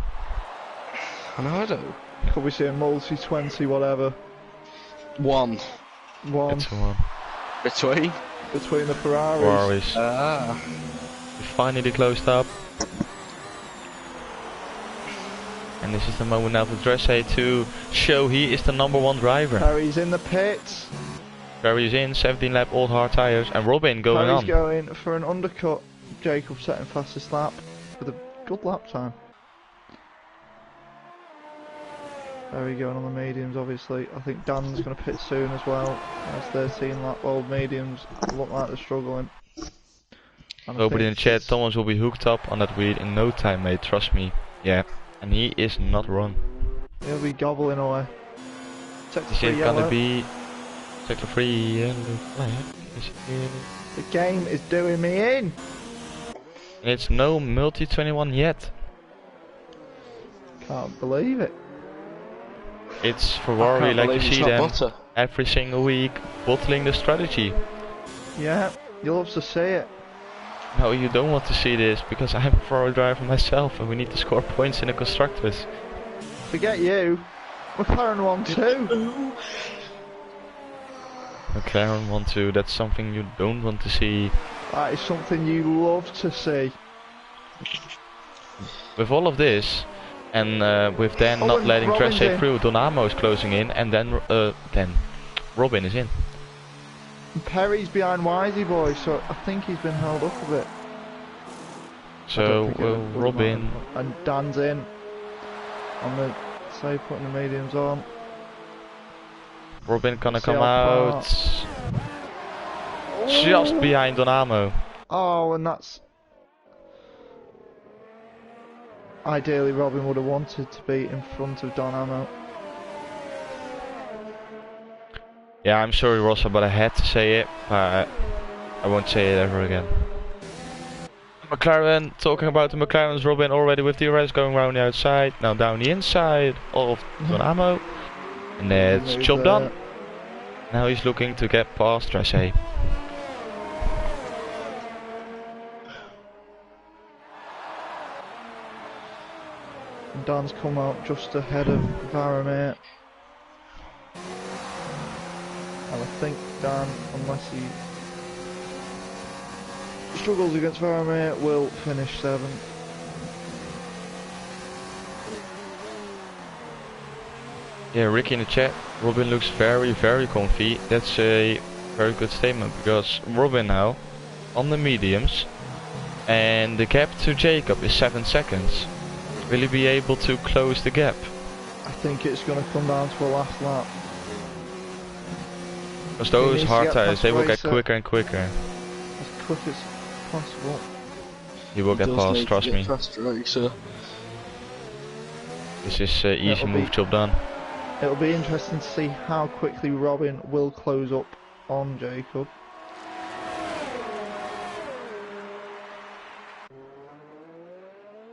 I know I do. Could we see a multi 20 whatever? One. One It's one. Between? between the Ferraris. Ferraris. Ah. Finally closed up. And this is the moment now for Dresse to show he is the #1 driver. Perry's in the pits. Barry's in, 17 lap old hard tires, and Robin going Perry's on. going for an undercut. Jacob setting fastest lap with a good lap time. Perry going on the mediums, obviously. I think Dan's going to pit soon as well. As 13 lap old mediums look like they're struggling. And I Nobody in the think chat, it's- Thomas will be hooked up on that wheel in no time, mate, trust me. Yeah, and he is not wrong. He'll be gobbling away. Sector Is 3 it yellow. gonna be sector 3 yellow flag? Is it really? The game is doing me in! And it's no multi 21 yet. Can't believe it. It's I Ferrari, can't like you believe it's see not them butter. every single week, bottling the strategy. Yeah, you'll love to see it. No, you don't want to see this, because I'm a Ferrari driver myself and we need to score points in the constructors. Forget you. McLaren won too. McLaren 1-2, that's something you don't want to see. That is something you love to see. With all of this, and with Dan Oh, not and letting Robin's Trece in. through, Donamo is closing in, and then Robin is in. And Perry's behind Wisey boy, so I think he's been held up a bit. I So don't think it would Robin, matter. And Dan's in. On the say putting the mediums on. Robin gonna See come how far. out just behind Donamo. Oh, and that's ideally Robin would have wanted to be in front of Don Ammo. Yeah, I'm sorry Rossa, but I had to say it, but I won't say it ever again. McLaren, talking about the McLarens, Robin already with the DRS going around the outside, now down the inside of Donamo. And it's Move job there. done. Now he's looking to get past Trece. And Dan's come out just ahead of Varamir. And I think Dan, unless he struggles against Varamir, will finish 7th. Yeah, Ricky in the chat, Robin looks very, very comfy. That's a very good statement, because Robin now on the mediums, and the gap to Jacob is 7 seconds. Will he be able to close the gap? I think it's going to come down to a last lap. Because He those needs to hard get tires, past they will get Racer. quicker and quicker. As quick as possible. He will get Does past, need to trust get me. faster, Racer. This is easy It'll move, be- job done. It'll be interesting to see how quickly Robin will close up on Jacob.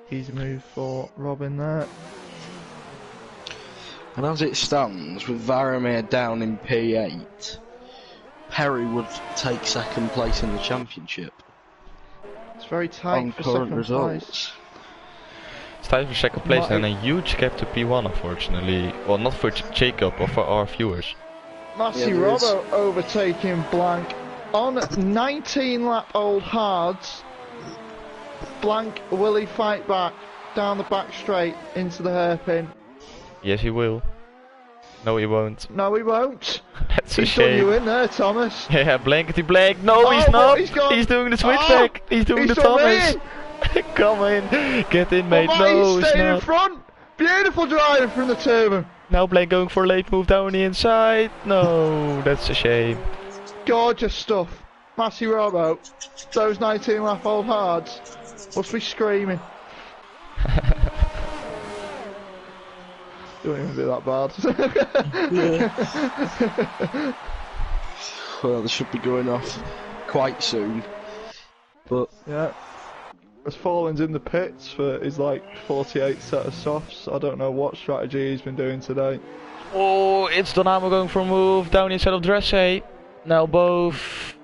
Easy move for Robin there. And as it stands, with Varamir down in P8, Perry would take second place in the championship It's very tight on for current second results. place. It's time for second place Might- and a huge gap to P1, unfortunately. Well, not for Jacob, but for our viewers. Massey Yeah, there is. Robbo overtaking Blank on 19 lap old hards. Blank, will he fight back down the back straight into the hairpin? Yes, he will. No, he won't. No, he won't. That's a He's done you shame. in there, Thomas. Yeah, blankety blank. No, Oh, he's but not. he's gone. He's doing the Oh, switchback. He's doing he's the done me Thomas. Come in. Get in, mate. But No, he's it's staying in not. front. Beautiful driving from the turban. Now Blank going for a late move down the inside. No, that's a shame. Gorgeous stuff. Massey Robbo. Those 19 lap old hards must be screaming. Don't even be that bad. Well, they should be going off quite soon. But Yeah. As Fallen's in the pits for his like 48 set of softs, I don't know what strategy he's been doing today. Oh, it's Donamo going for a move down the inside of Dresse. Now both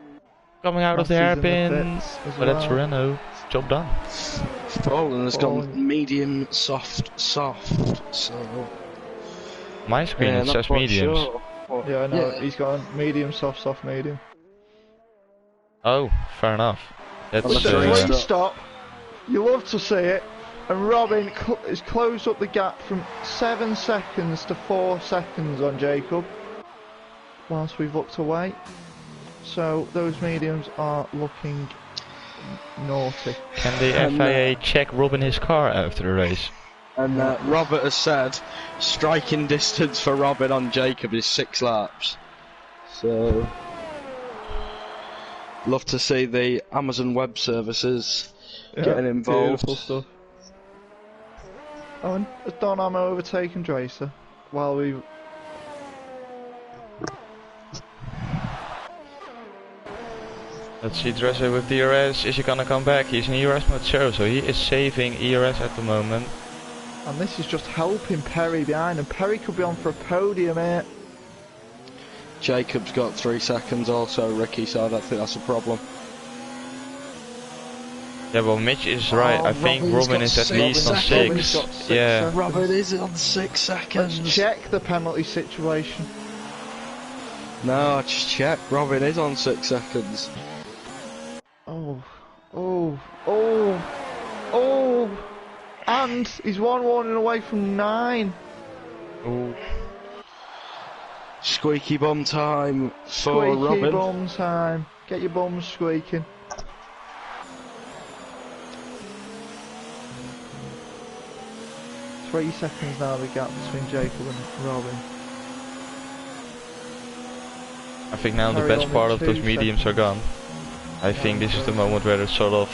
coming out of the Massey's in the hairpin. pits as But that's well. Renault. Job done. Fallen has gone Fallen. medium, soft. So My screen yeah, it not says quite mediums. sure. But, Yeah, I know. yeah. He's got a medium, soft, soft, medium. Oh, fair enough. That's On the With the three three stop. stop, you love to see it. And Robin has closed up the gap from 7 seconds to 4 seconds on Jacob, whilst we've looked away. So those mediums are looking naughty. Can the And, FIA check Robin his car after the race? And Robert has said striking distance for Robin on Jacob is 6 laps. So, love to see the Amazon Web Services getting involved. Beautiful stuff. Oh, and has Don Ammo overtaken Dracer while we... Let's see Dresser with DRS. Is he gonna come back? He's in ERS mode 0, so he is saving ERS at the moment. And this is just helping Perry behind, and Perry could be on for a podium here. Jacob's got 3 seconds also, Ricky, so I don't think that's a problem. Yeah, well, Mitch is right. I think Robin is at least on 6. Yeah. Robin is on 6 seconds. Let's check the penalty situation. No, just check. Robin is on 6 seconds. Oh, and he's 1 warning away from 9. Ooh. Squeaky bum time for Squeaky Robin. bum time. Get your bums squeaking. Three seconds now the gap between Jacob and Robin. I think now the best part of those mediums are gone. I think this is the moment where it's sort of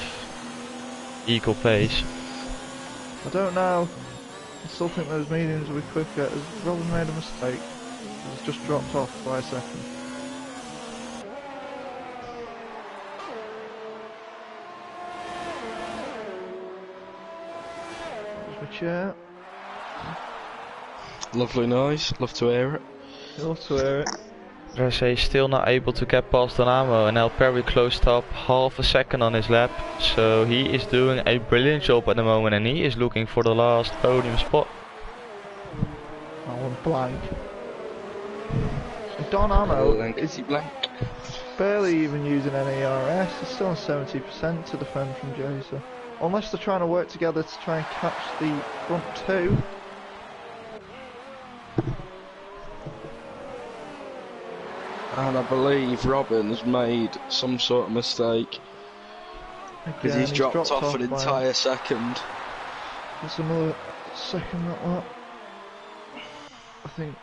equal pace. I don't know. I still think those mediums will be quicker. Has Robin made a mistake? He's just dropped off by a second. There's my chair. Lovely noise, love to hear it. Love to hear it. Dresser is still not able to get past Donamo, and now Perry closed up half a second on his lap, so he is doing a brilliant job at the moment, and he is looking for the last podium spot. I went blank. And Don Ammo is barely even using any ERS. He's still on 70% to defend from Jason. Unless they're trying to work together to try and catch the front two. And I believe Robin has made some sort of mistake. Because he's dropped off an entire second. That's another second that. I think,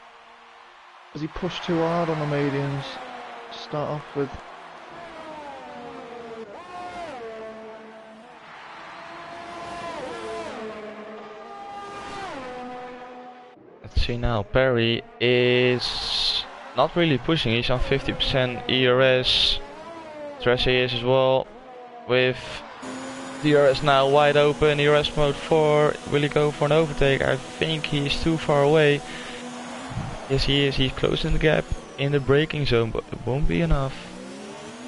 has he pushed too hard on the mediums to start off with? Let's see now, Perry is not really pushing, he's on 50% ERS. Dresser is as well, with DRS now wide open, ERS mode 4, will he go for an overtake? I think he's too far away. Yes he is, he's closing the gap in the braking zone, but it won't be enough.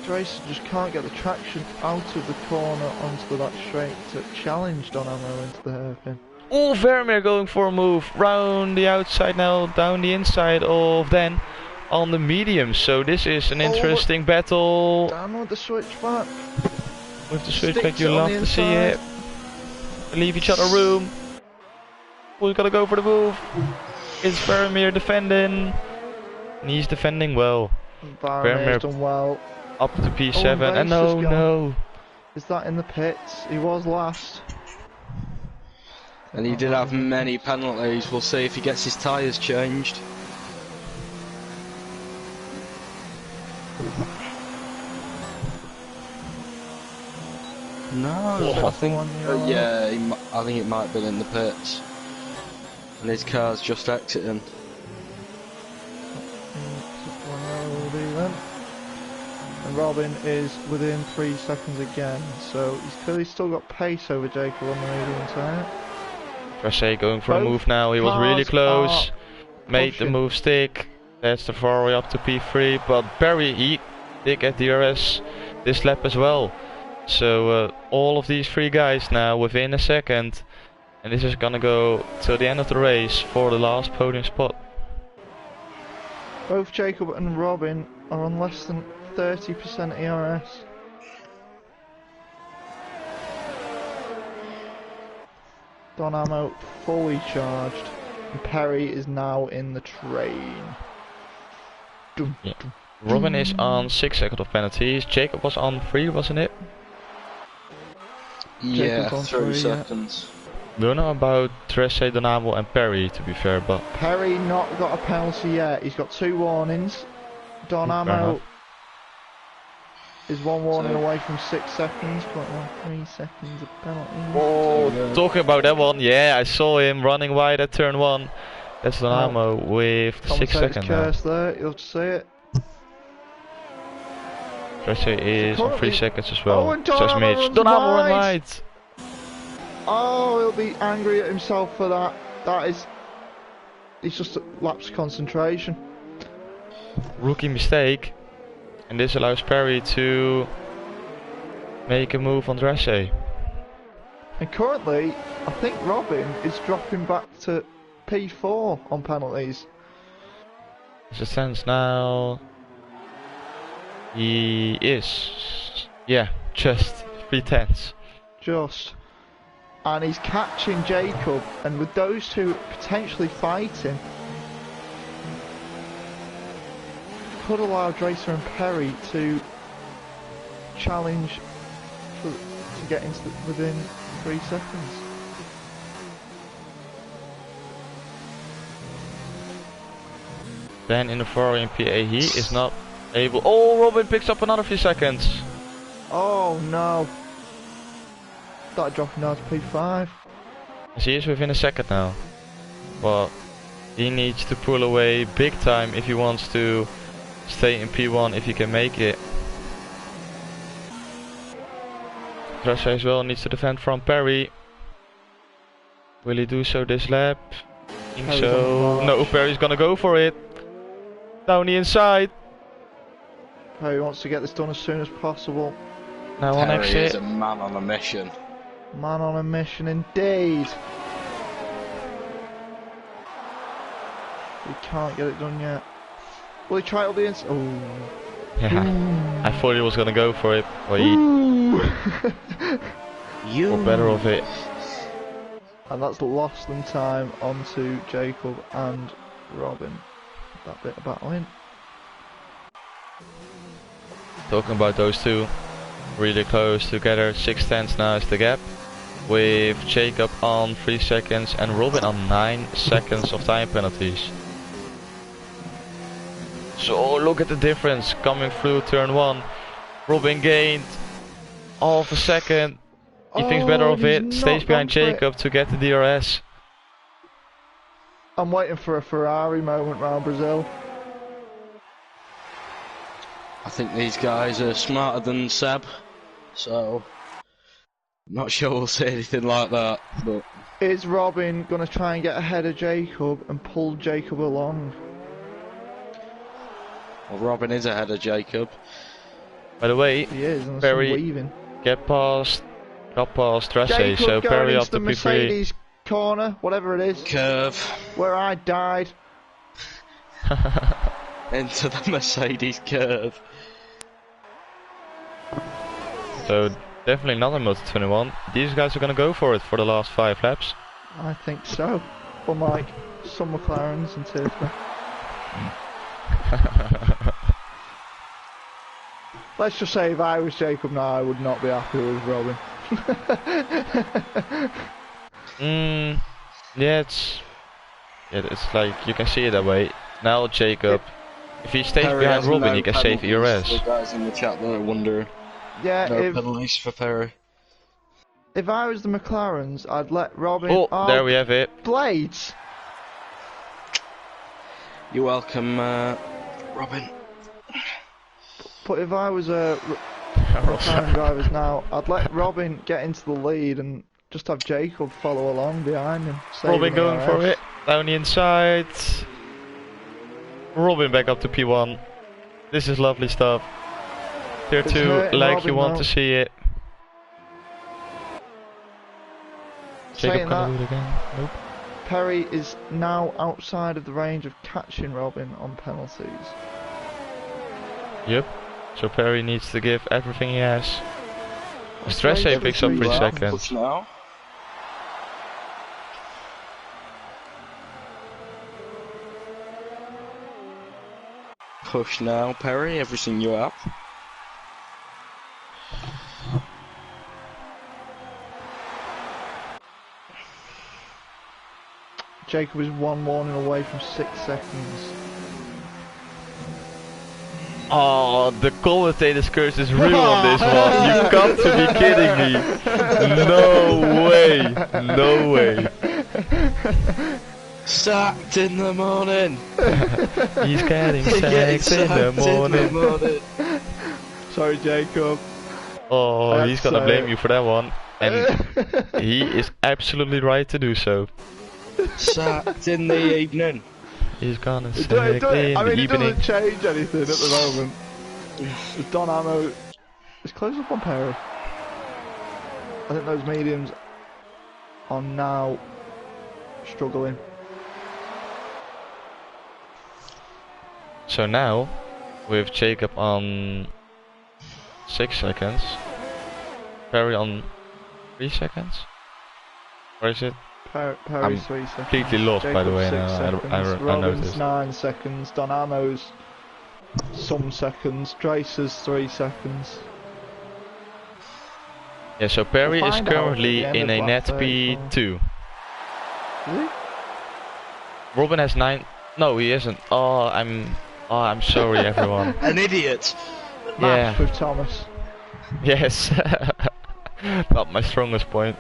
Tracer just can't get the traction out of the corner onto that straight to challenge Don Ammo into the hairpin. Oh, Vermeer going for a move, round the outside now, down the inside of Den on the medium, so this is an interesting battle. Down with the switchback. With the switchback, you love to see it. Leave each other room. Who's gotta go for the move? It's Vermeer defending. And he's defending well. Vermeer's done well. Up to P7, and no. Is that in the pits? He was last. And he did have many penalties. We'll see if he gets his tyres changed. No, I think I think it might have been in the pits, and his car's just exiting. And Robin is within 3 seconds again, so he's clearly still got pace over Jacob on the medium tyre. Dresser going for a move now, he was really close, made the move stick. That's the far way up to P3, but Perry, he did get DRS this lap as well. So all of these 3 guys now within a second, and this is gonna go till the end of the race for the last podium spot. Both Jacob and Robin are on less than 30% ERS. Don Ammo fully charged, and Perry is now in the train. Yeah. Robin is on 6 seconds of penalties, Jacob was on 3, wasn't it? Yeah, Jacob's on 3 3, seconds. Don't know about Trece, Donavo and Perry, to be fair, but Perry not got a penalty yet. He's got 2 warnings. fair Donamo enough. is 1 warning So- away from 6 seconds. Got 3 seconds of penalty. Oh, talking about that one, yeah, I saw him running wide at turn 1. That's Donamo with 6 Commentator's seconds now. curse there. You'll have to see it. Trece is on 3 currently- seconds as well. Oh, and So is Donamo Mitch. runs Donamo run wide. wide. Oh, he'll be angry at himself for that. That is... He's just lapsed concentration. Rookie mistake. And this allows Perry to make a move on Trece. And currently, I think Robin is dropping back to P4 on penalties. As it stands now, he is, yeah, just 3/10. Just. And he's catching Jacob, and with those two potentially fighting, could allow Dracer and Perry to challenge to get into within 3 seconds. Then in the following PA he is not able. Oh, Robin picks up another few seconds. Oh no! Started dropping down to P5. As he is within a second now. But he needs to pull away big time if he wants to stay in P1 if he can make it. Trece as well needs to defend from Perry. Will he do so this lap? I think Perry's so. on the No, march. Perry's gonna go for it. Down the inside. Perry wants to get this done as soon as possible. Now on Perry is exit. a man on a mission. Man on a mission indeed. He can't get it done yet. Will he try to the inside? Oh. Yeah, I thought he was gonna go for it, but he thought better of it. And that's lost them time onto Jacob and Robin. That bit of battling. Talking about those two, really close together. 6/10 now is the gap, with Jacob on 3 seconds and Robin on 9 seconds of time penalties. So look at the difference coming through turn 1. Robin gained half a second. He thinks better of he's it, not stays behind gone for it. Jacob to get the DRS. I'm waiting for a Ferrari moment round Brazil. I think these guys are smarter than Seb, so not sure we'll see anything like that. But Is Robin going to try and get ahead of Jacob and pull Jacob along? well, Robin is ahead of Jacob. By the way, He is, and there's Perry some weaving. got past Trece, Jacob so going Perry into up to the P3. Mercedes corner, whatever it is, Curve where I died. into the Mercedes curve. So definitely not a Multi-21. These guys are gonna go for it for the last 5 laps. I think so. Unlike some McLarens and Tier 3. Let's just say if I was Jacob now, I would not be happy with Robin. Yeah, it's like you can see it that way. Now Jacob, if he stays Perry behind has Robin, no he can save penalties. ERS. The guys in the chat there wonder Yeah, no penalties for Perry. if I was the McLarens, I'd let Robin... Oh, there we have it. Blades! You're welcome, Robin. But if I was a McLaren drivers now, I'd let Robin get into the lead and just have Jacob follow along behind him. Robin saving going ERS. for it. Down the inside. Robin back up to P1. This is lovely stuff. Tier It's 2, hurting like Robin you want now. to see it. Saying Jacob gonna that, do it again. Nope. Perry is now outside of the range of catching Robin on penalties. Yep. So Perry needs to give everything he has. Trece Straight picks up to 3 the seconds. Push now. Push now, Perry. Everything you have. Jacob is one warning away from 6 seconds. Oh, the commentator's curse is real on this one. You got to be kidding me. No way. No way. Sacked in the morning. He's getting sacked in the morning. Sorry, Jacob. Oh, he's gonna blame you for that one. And he is absolutely right to do so. Sacked in the evening. He's gonna sack I in the mean, it evening. doesn't change anything at the moment. Don Ammo is close up on Perry. I think those mediums are now struggling. So now, with Jacob on 6 seconds, Perry on 3 seconds? Or is it? Perry's 3 seconds. Completely lost, by the way, now. I Robin's noticed. 9 seconds. Don Ammo's some seconds. Dracer's 3 seconds. Yeah, so Perry We'll is find out currently at the in end a of net lap P2. Is he? Robin has 9. No, he isn't. Oh, I'm sorry, everyone. An idiot. Math Yeah. with Thomas. Yes. Not my strongest point.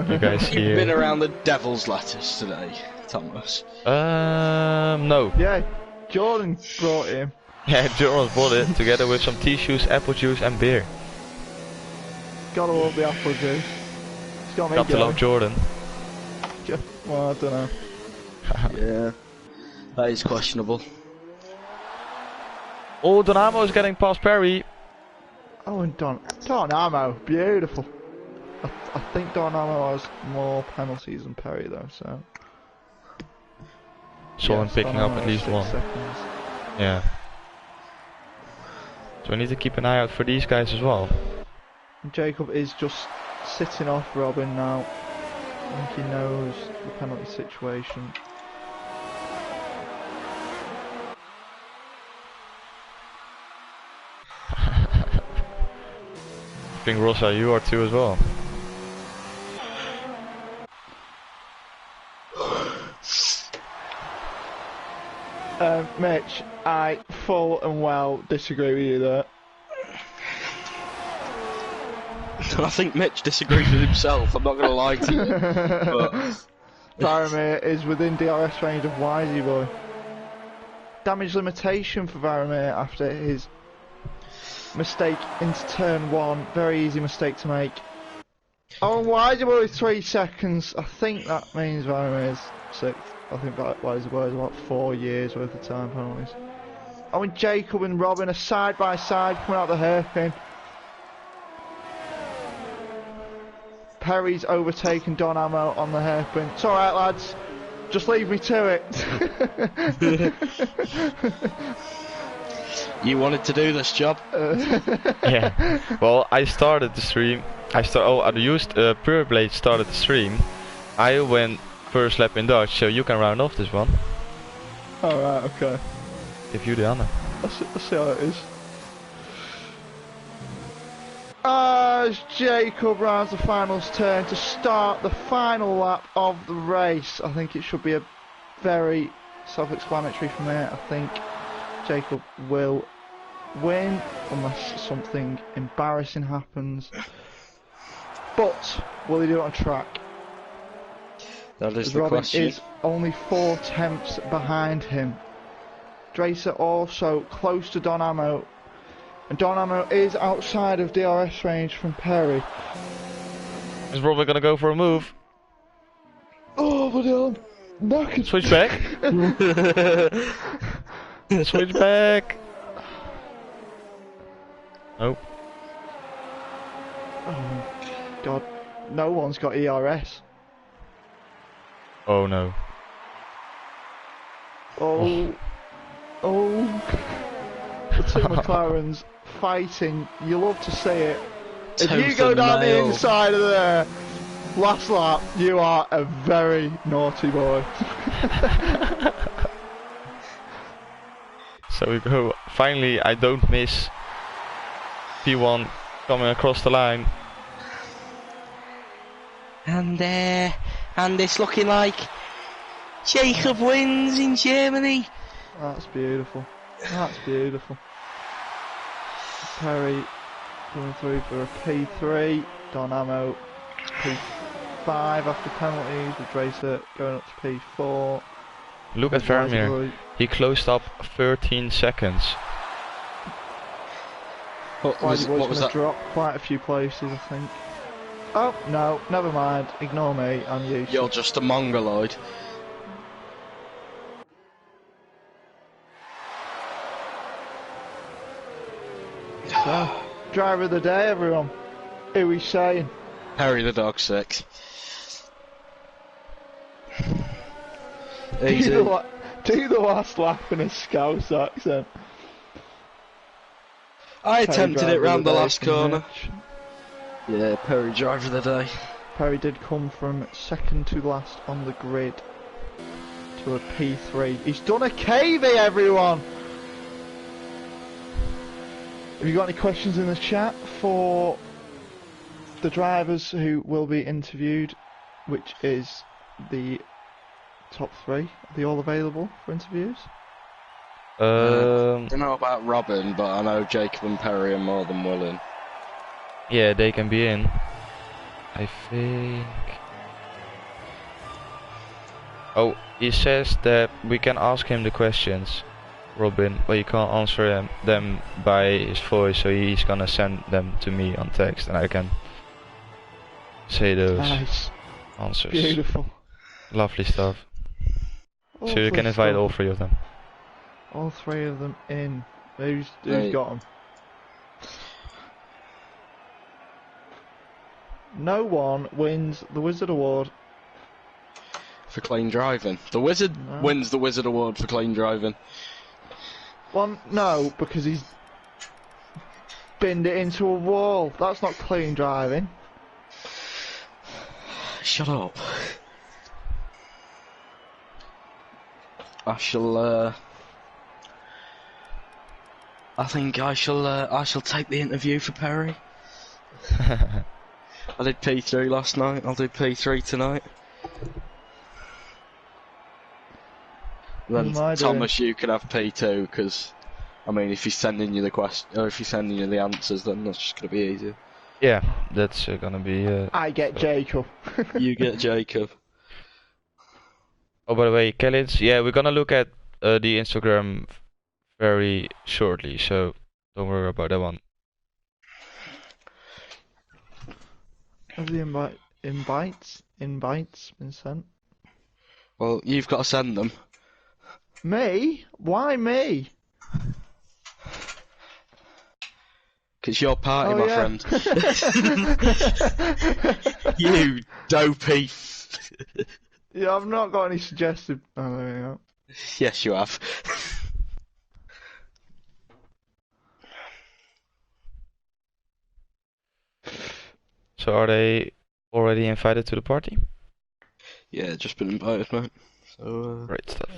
You guys see You've been here. around the devil's lattice today, Thomas. No. Yeah, Jordan brought him. Yeah, Jordan's bought it together with some tissues, apple juice, and beer. Gotta love the apple juice. It's got me Got to going. love Jordan. Well, I don't know. Yeah. That is questionable. Oh, Dynamo's getting past Perry. Oh, and Don Ammo, beautiful. I think Don Ammo has more penalties than Perry though, so. Saw him Yes, picking Don up Ammo at has least 6 one. seconds. Yeah. So we need to keep an eye out for these guys as well. And Jacob is just sitting off Robin now. I think he knows the penalty situation. I think Rosa, you are too as well. Mitch, I full and well disagree with you there. I think Mitch disagrees with himself, I'm not going to lie to you. But Varamir is within DRS range of Wisey Boy. Damage limitation for Varamir after his mistake into turn 1. Very easy mistake to make. Oh, Wisey Boy with 3 seconds. I think that means Varamir's 6th. I think that Wisey Boy is about 4 years worth of time penalties. Oh, and Jacob and Robin are side by side coming out the hairpin. Perry's overtaken Don Ammo on the hairpin. It's alright, lads. Just leave me to it. you wanted to do this job. Yeah. Well, I started the stream. I used Pure Blade started the stream. I went first lap in Dutch, so you can round off this one. Alright, okay. Give you the honor. Let's see how it is. As Jacob rounds the finals turn to start the final lap of the race. I think it should be a very self-explanatory from here. I think Jacob will win unless something embarrassing happens. But will he do it on track? That is As the Robin question. is only 4 tenths behind him. Dracer also close to Don Ammo. And Don Ammo is outside of DRS range from Perry. Is Robin gonna go for a move? Oh, but knackered. Switch back. Switch back. Nope. Oh, God. No one's got ERS. Oh no. Oh. Oh. The two McLarens fighting. You love to see it. If you Tooth go and down the nail. inside of there, last lap, you are a very naughty boy. So we go. Finally, I don't miss P1 coming across the line. And it's looking like Jacob wins in Germany. That's beautiful. That's beautiful. Perry coming through for a P3. Donamo P5 after penalties. With Dracer going up to P4. Look at Vermeer. He closed up 13 seconds. What was that? Drop quite a few places, I think. Oh no, never mind. Ignore me. I'm used. You're just a mongoloid. So, driver of the day, everyone. Who are we saying? Harry the dog sick. Do the last laugh in a Scouse accent. I attempted it round the last corner. Mitch. Yeah, Perry driver of the day. Perry did come from second to last on the grid to a P3. He's done a KV, everyone! Have you got any questions in the chat for the drivers who will be interviewed, which is the top 3? Are they all available for interviews? I don't know about Robin, but I know Jacob and Perry are more than willing. Yeah, they can be in. I think... Oh, he says that we can ask him the questions, Robin, but you can't answer them by his voice, so he's gonna send them to me on text and I can say those answers. Beautiful. Lovely stuff. So you can invite all 3 of them. All 3 of them in. Who's got them? No one wins the Wizard Award. For clean driving. The Wizard wins the Wizard Award for clean driving. Well, no, because he's binned it into a wall. That's not clean driving. Shut up. I shall, I think I shall take the interview for Perry. I did P3 last night, I'll do P3 tonight. Then Thomas, you can have P2, because, I mean, if he's sending you the question, or if he's sending you the answers, then that's just going to be easier. Yeah, that's gonna be... I get Jacob. You get Jacob. Oh, by the way, Khalid, yeah, we're gonna look at the Instagram very shortly, so don't worry about that one. Have the invites been sent? Well, you've got to send them. Me? Why me? Because you're party, my friend. You dopey. Yeah, I've not got any suggested. Oh, there you go. Yes, you have. So are they already invited to the party? Yeah, just been invited, mate. So, Great stuff.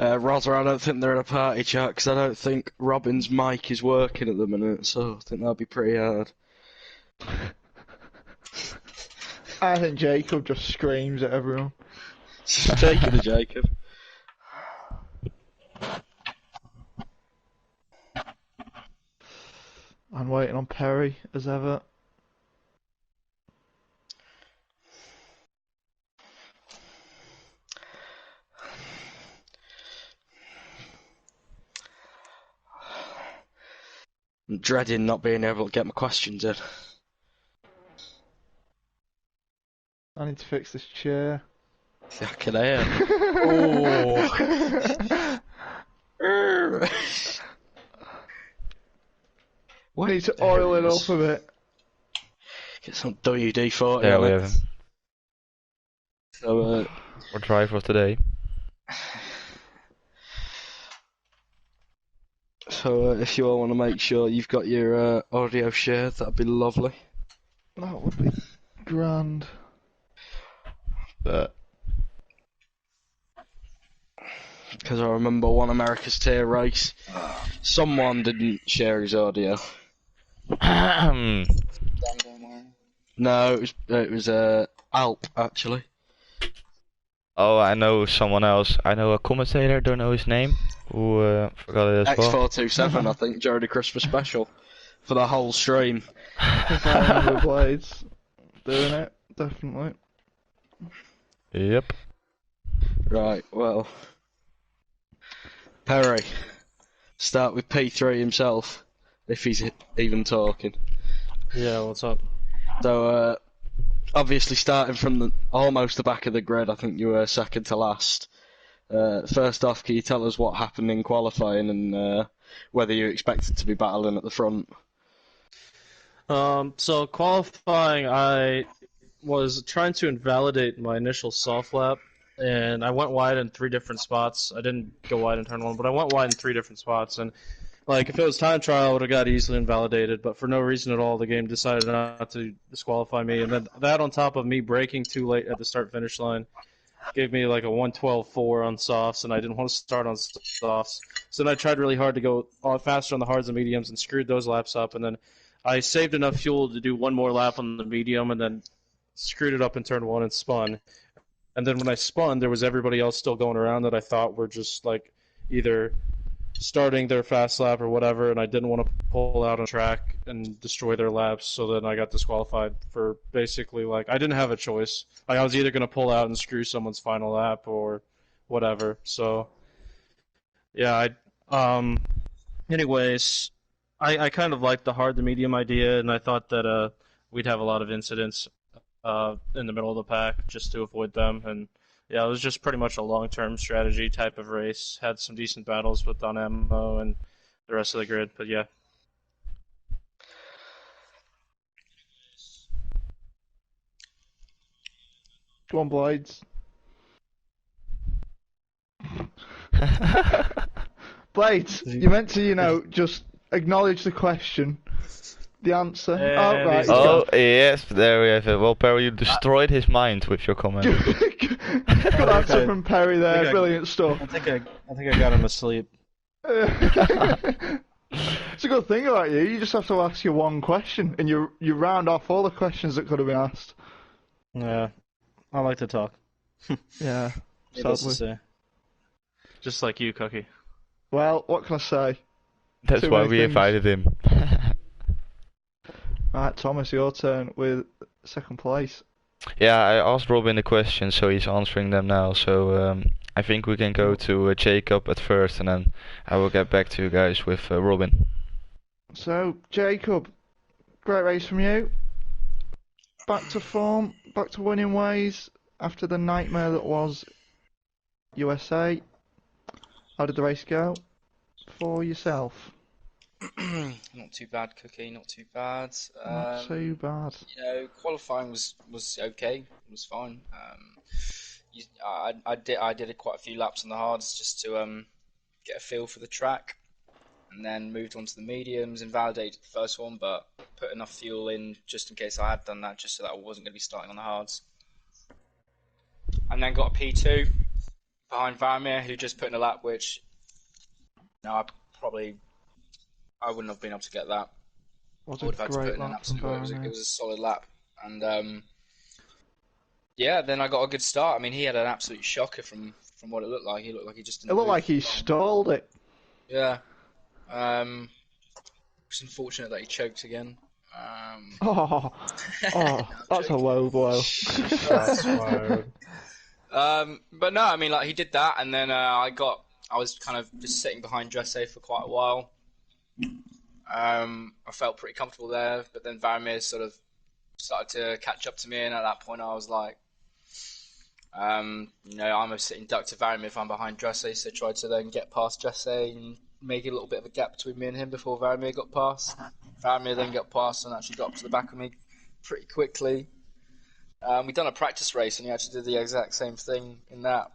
Rosa, I don't think they're in a party chat because I don't think Robin's mic is working at the minute, so I think that'll be pretty hard. I think Jacob just screams at everyone. Take it to Jacob. I'm waiting on Perry as ever. I'm dreading not being able to get my questions in. I need to fix this chair. Fucking hell. Oh. I need to oil it up a bit. Get some WD-40 There on we it. have him. So, Our driver of today. So if you all want to make sure you've got your audio shared, that'd be lovely. That would be grand. But Because I remember one America's Tier race, someone didn't share his audio. No, it was Alp actually. oh, I know someone else. I know a commentator. Don't know his name. Who forgot it as well. X427, I think, during the Christmas special for the whole stream. Because I remember Blades doing it, definitely. Yep. Right, well, Perry, start with P3 himself, if he's even talking. Yeah, what's up? So, obviously starting from almost the back of the grid, I think you were second to last. First off, can you tell us what happened in qualifying and whether you expected to be battling at the front? So qualifying, I was trying to invalidate my initial soft lap, and I went wide in 3 different spots. I didn't go wide in turn 1, but I went wide in 3 different spots, and like if it was time trial, I would have got easily invalidated, but for no reason at all, the game decided not to disqualify me, and then that on top of me braking too late at the start-finish line gave me like a 112.4 on softs, and I didn't want to start on softs. So then I tried really hard to go faster on the hards and mediums and screwed those laps up, and then I saved enough fuel to do one more lap on the medium and then screwed it up in turn 1 and spun. And then when I spun, there was everybody else still going around that I thought were just like either starting their fast lap or whatever, and I didn't want to pull out on track and destroy their laps, so then I got disqualified for basically like I didn't have a choice. Like I was either going to pull out and screw someone's final lap or whatever. So yeah, anyways, I kind of liked the hard to medium idea, and I thought that we'd have a lot of incidents in the middle of the pack just to avoid them. And yeah, it was just pretty much a long-term strategy type of race. Had some decent battles with Don Ammo and the rest of the grid, but yeah. Go on, Blades. Blades, you meant to, just acknowledge the question. The answer. Oh, right. Oh, yes, there we have it. Well, Perry, you destroyed his mind with your comment. Good answer from Perry there. Brilliant stuff. I think I got him asleep. It's a good thing about you. You just have to ask you one question, and you round off all the questions that could have been asked. Yeah, I like to talk. Yeah, Needless to sadly. say. Just like you, Cookie. Well, what can I say? That's Too why many we things. invited him. Right, Thomas, your turn with second place. Yeah, I asked Robin the question, so he's answering them now. So I think we can go to Jacob at first, and then I will get back to you guys with Robin. So, Jacob, great race from you. Back to form, back to winning ways after the nightmare that was USA. How did the race go for yourself? Not too bad, Cookie. Not too bad. Not too bad. Qualifying was okay. It was fine. I did quite a few laps on the hards just to get a feel for the track, and then moved on to the mediums and validated the first one, but put enough fuel in just in case I had done that, just so that I wasn't going to be starting on the hards. And then got a P2 behind Varamir, who just put in a lap, which I wouldn't have been able to get that. I would have had to put in an absolute. It was a solid lap, and yeah, then I got a good start. I mean, he had an absolute shocker from what it looked like. He looked like he just didn't. It looked like he stalled it. Yeah. It's unfortunate that he choked again. That's a low blow. That's wild. But no, I mean, like he did that, and then I was kind of just sitting behind Dresse for quite a while. I felt pretty comfortable there, but then Varamir sort of started to catch up to me, and at that point I was like, I'm a sitting duck to Varamir if I'm behind Dresse, so I tried to then get past Dresse and make a little bit of a gap between me and him before Varamir got past. Varamir then got past and actually got up to the back of me pretty quickly. We'd done a practice race, and he actually did the exact same thing in that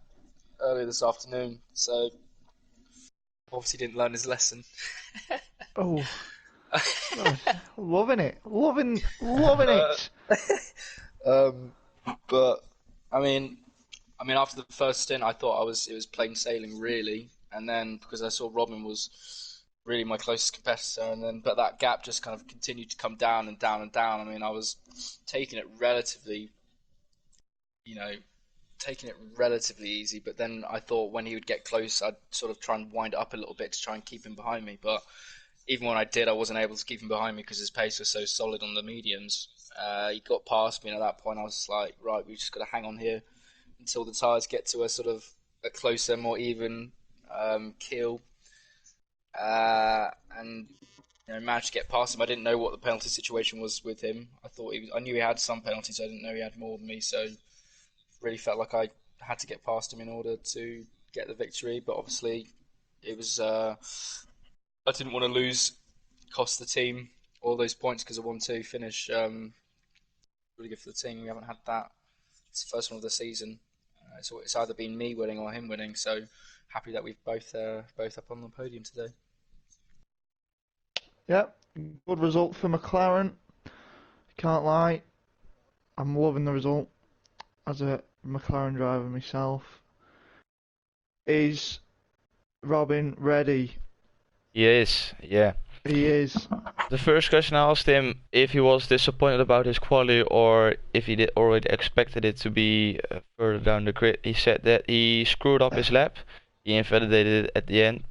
earlier this afternoon, so obviously didn't learn his lesson. Oh, loving it, loving it. But I mean, after the first stint, I thought it was plain sailing really, and then because I saw Robin was really my closest competitor, but that gap just kind of continued to come down and down and down. I mean, I was taking it relatively easy, but then I thought when he would get close, I'd sort of try and wind it up a little bit to try and keep him behind me. But even when I did, I wasn't able to keep him behind me because his pace was so solid on the mediums. He got past me, and at that point, I was just like, right, we've just got to hang on here until the tyres get to a sort of a closer, more even keel. And managed to get past him. I didn't know what the penalty situation was with him. I knew he had some penalties. I didn't know he had more than me. So really felt like I had to get past him in order to get the victory. But obviously, it was. I didn't want to cost the team all those points because a 1-2 finish. Really good for the team. We haven't had that. It's the first one of the season. So it's either been me winning or him winning. So happy that we've both up on the podium today. Yep, good result for McLaren. Can't lie, I'm loving the result as a McLaren driver myself. Is Robin ready? He is, yeah. He is. The first question I asked him if he was disappointed about his quali or if he did already expected it to be further down the grid. He said that he screwed up his lap. He invalidated it at the end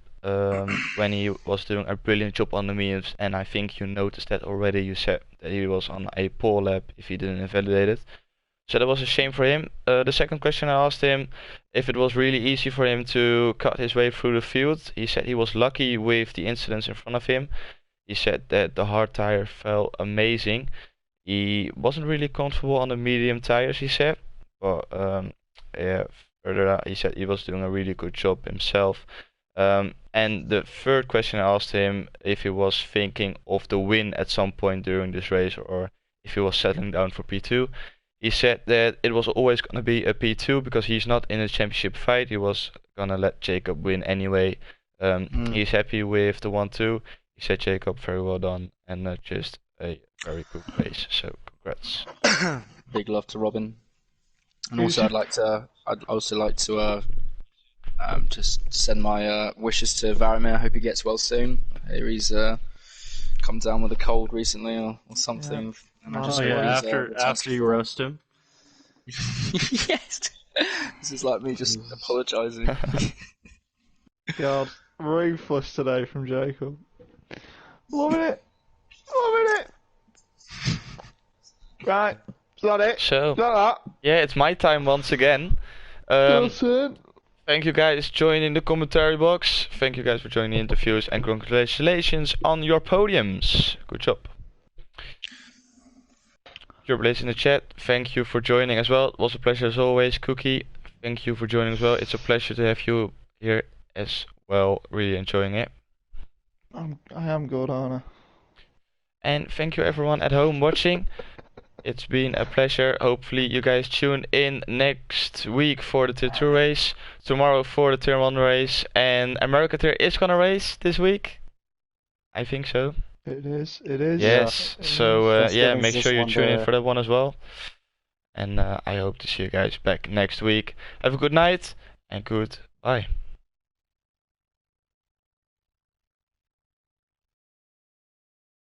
when he was doing a brilliant job on the mediums, and I think you noticed that already. You said that he was on a poor lap if he didn't invalidate it. So that was a shame for him. The second question I asked him if it was really easy for him to cut his way through the field. He said he was lucky with the incidents in front of him. He said that the hard tire felt amazing. He wasn't really comfortable on the medium tires, he said. But yeah, further out, he said he was doing a really good job himself. And the third question I asked him if he was thinking of the win at some point during this race or if he was settling down for P2. He said that it was always going to be a P2 because he's not in a championship fight. He was going to let Jacob win anyway. He's happy with the 1-2. He said, Jacob, very well done, and just a very good race. So congrats. Big love to Robin. And also, I'd also like to just send my wishes to Varimir. I hope he gets well soon. He's come down with a cold recently or something. Yeah. And I just after you roast him. Yes. This is like me just apologising. God, ruthless today from Jacob. Loving it. Right, is that it? So, Is that? Yeah, it's my time once again. Thank you guys joining the commentary box. Thank you guys for joining the interviews, and congratulations on your podiums. Good job. Your place in the chat, thank you for joining as well. It was a pleasure as always. Cookie, thank you for joining as well. It's a pleasure to have you here as well. Really enjoying it. I am good, Anna. And thank you everyone at home watching. It's been a pleasure. Hopefully you guys tune in next week for the Tier 2 race. Tomorrow for the Tier 1 race. And America Tier is gonna race this week. I think so. It is. Yes. Yeah. So yeah, make sure you tune in for that one as well. And I hope to see you guys back next week. Have a good night and goodbye.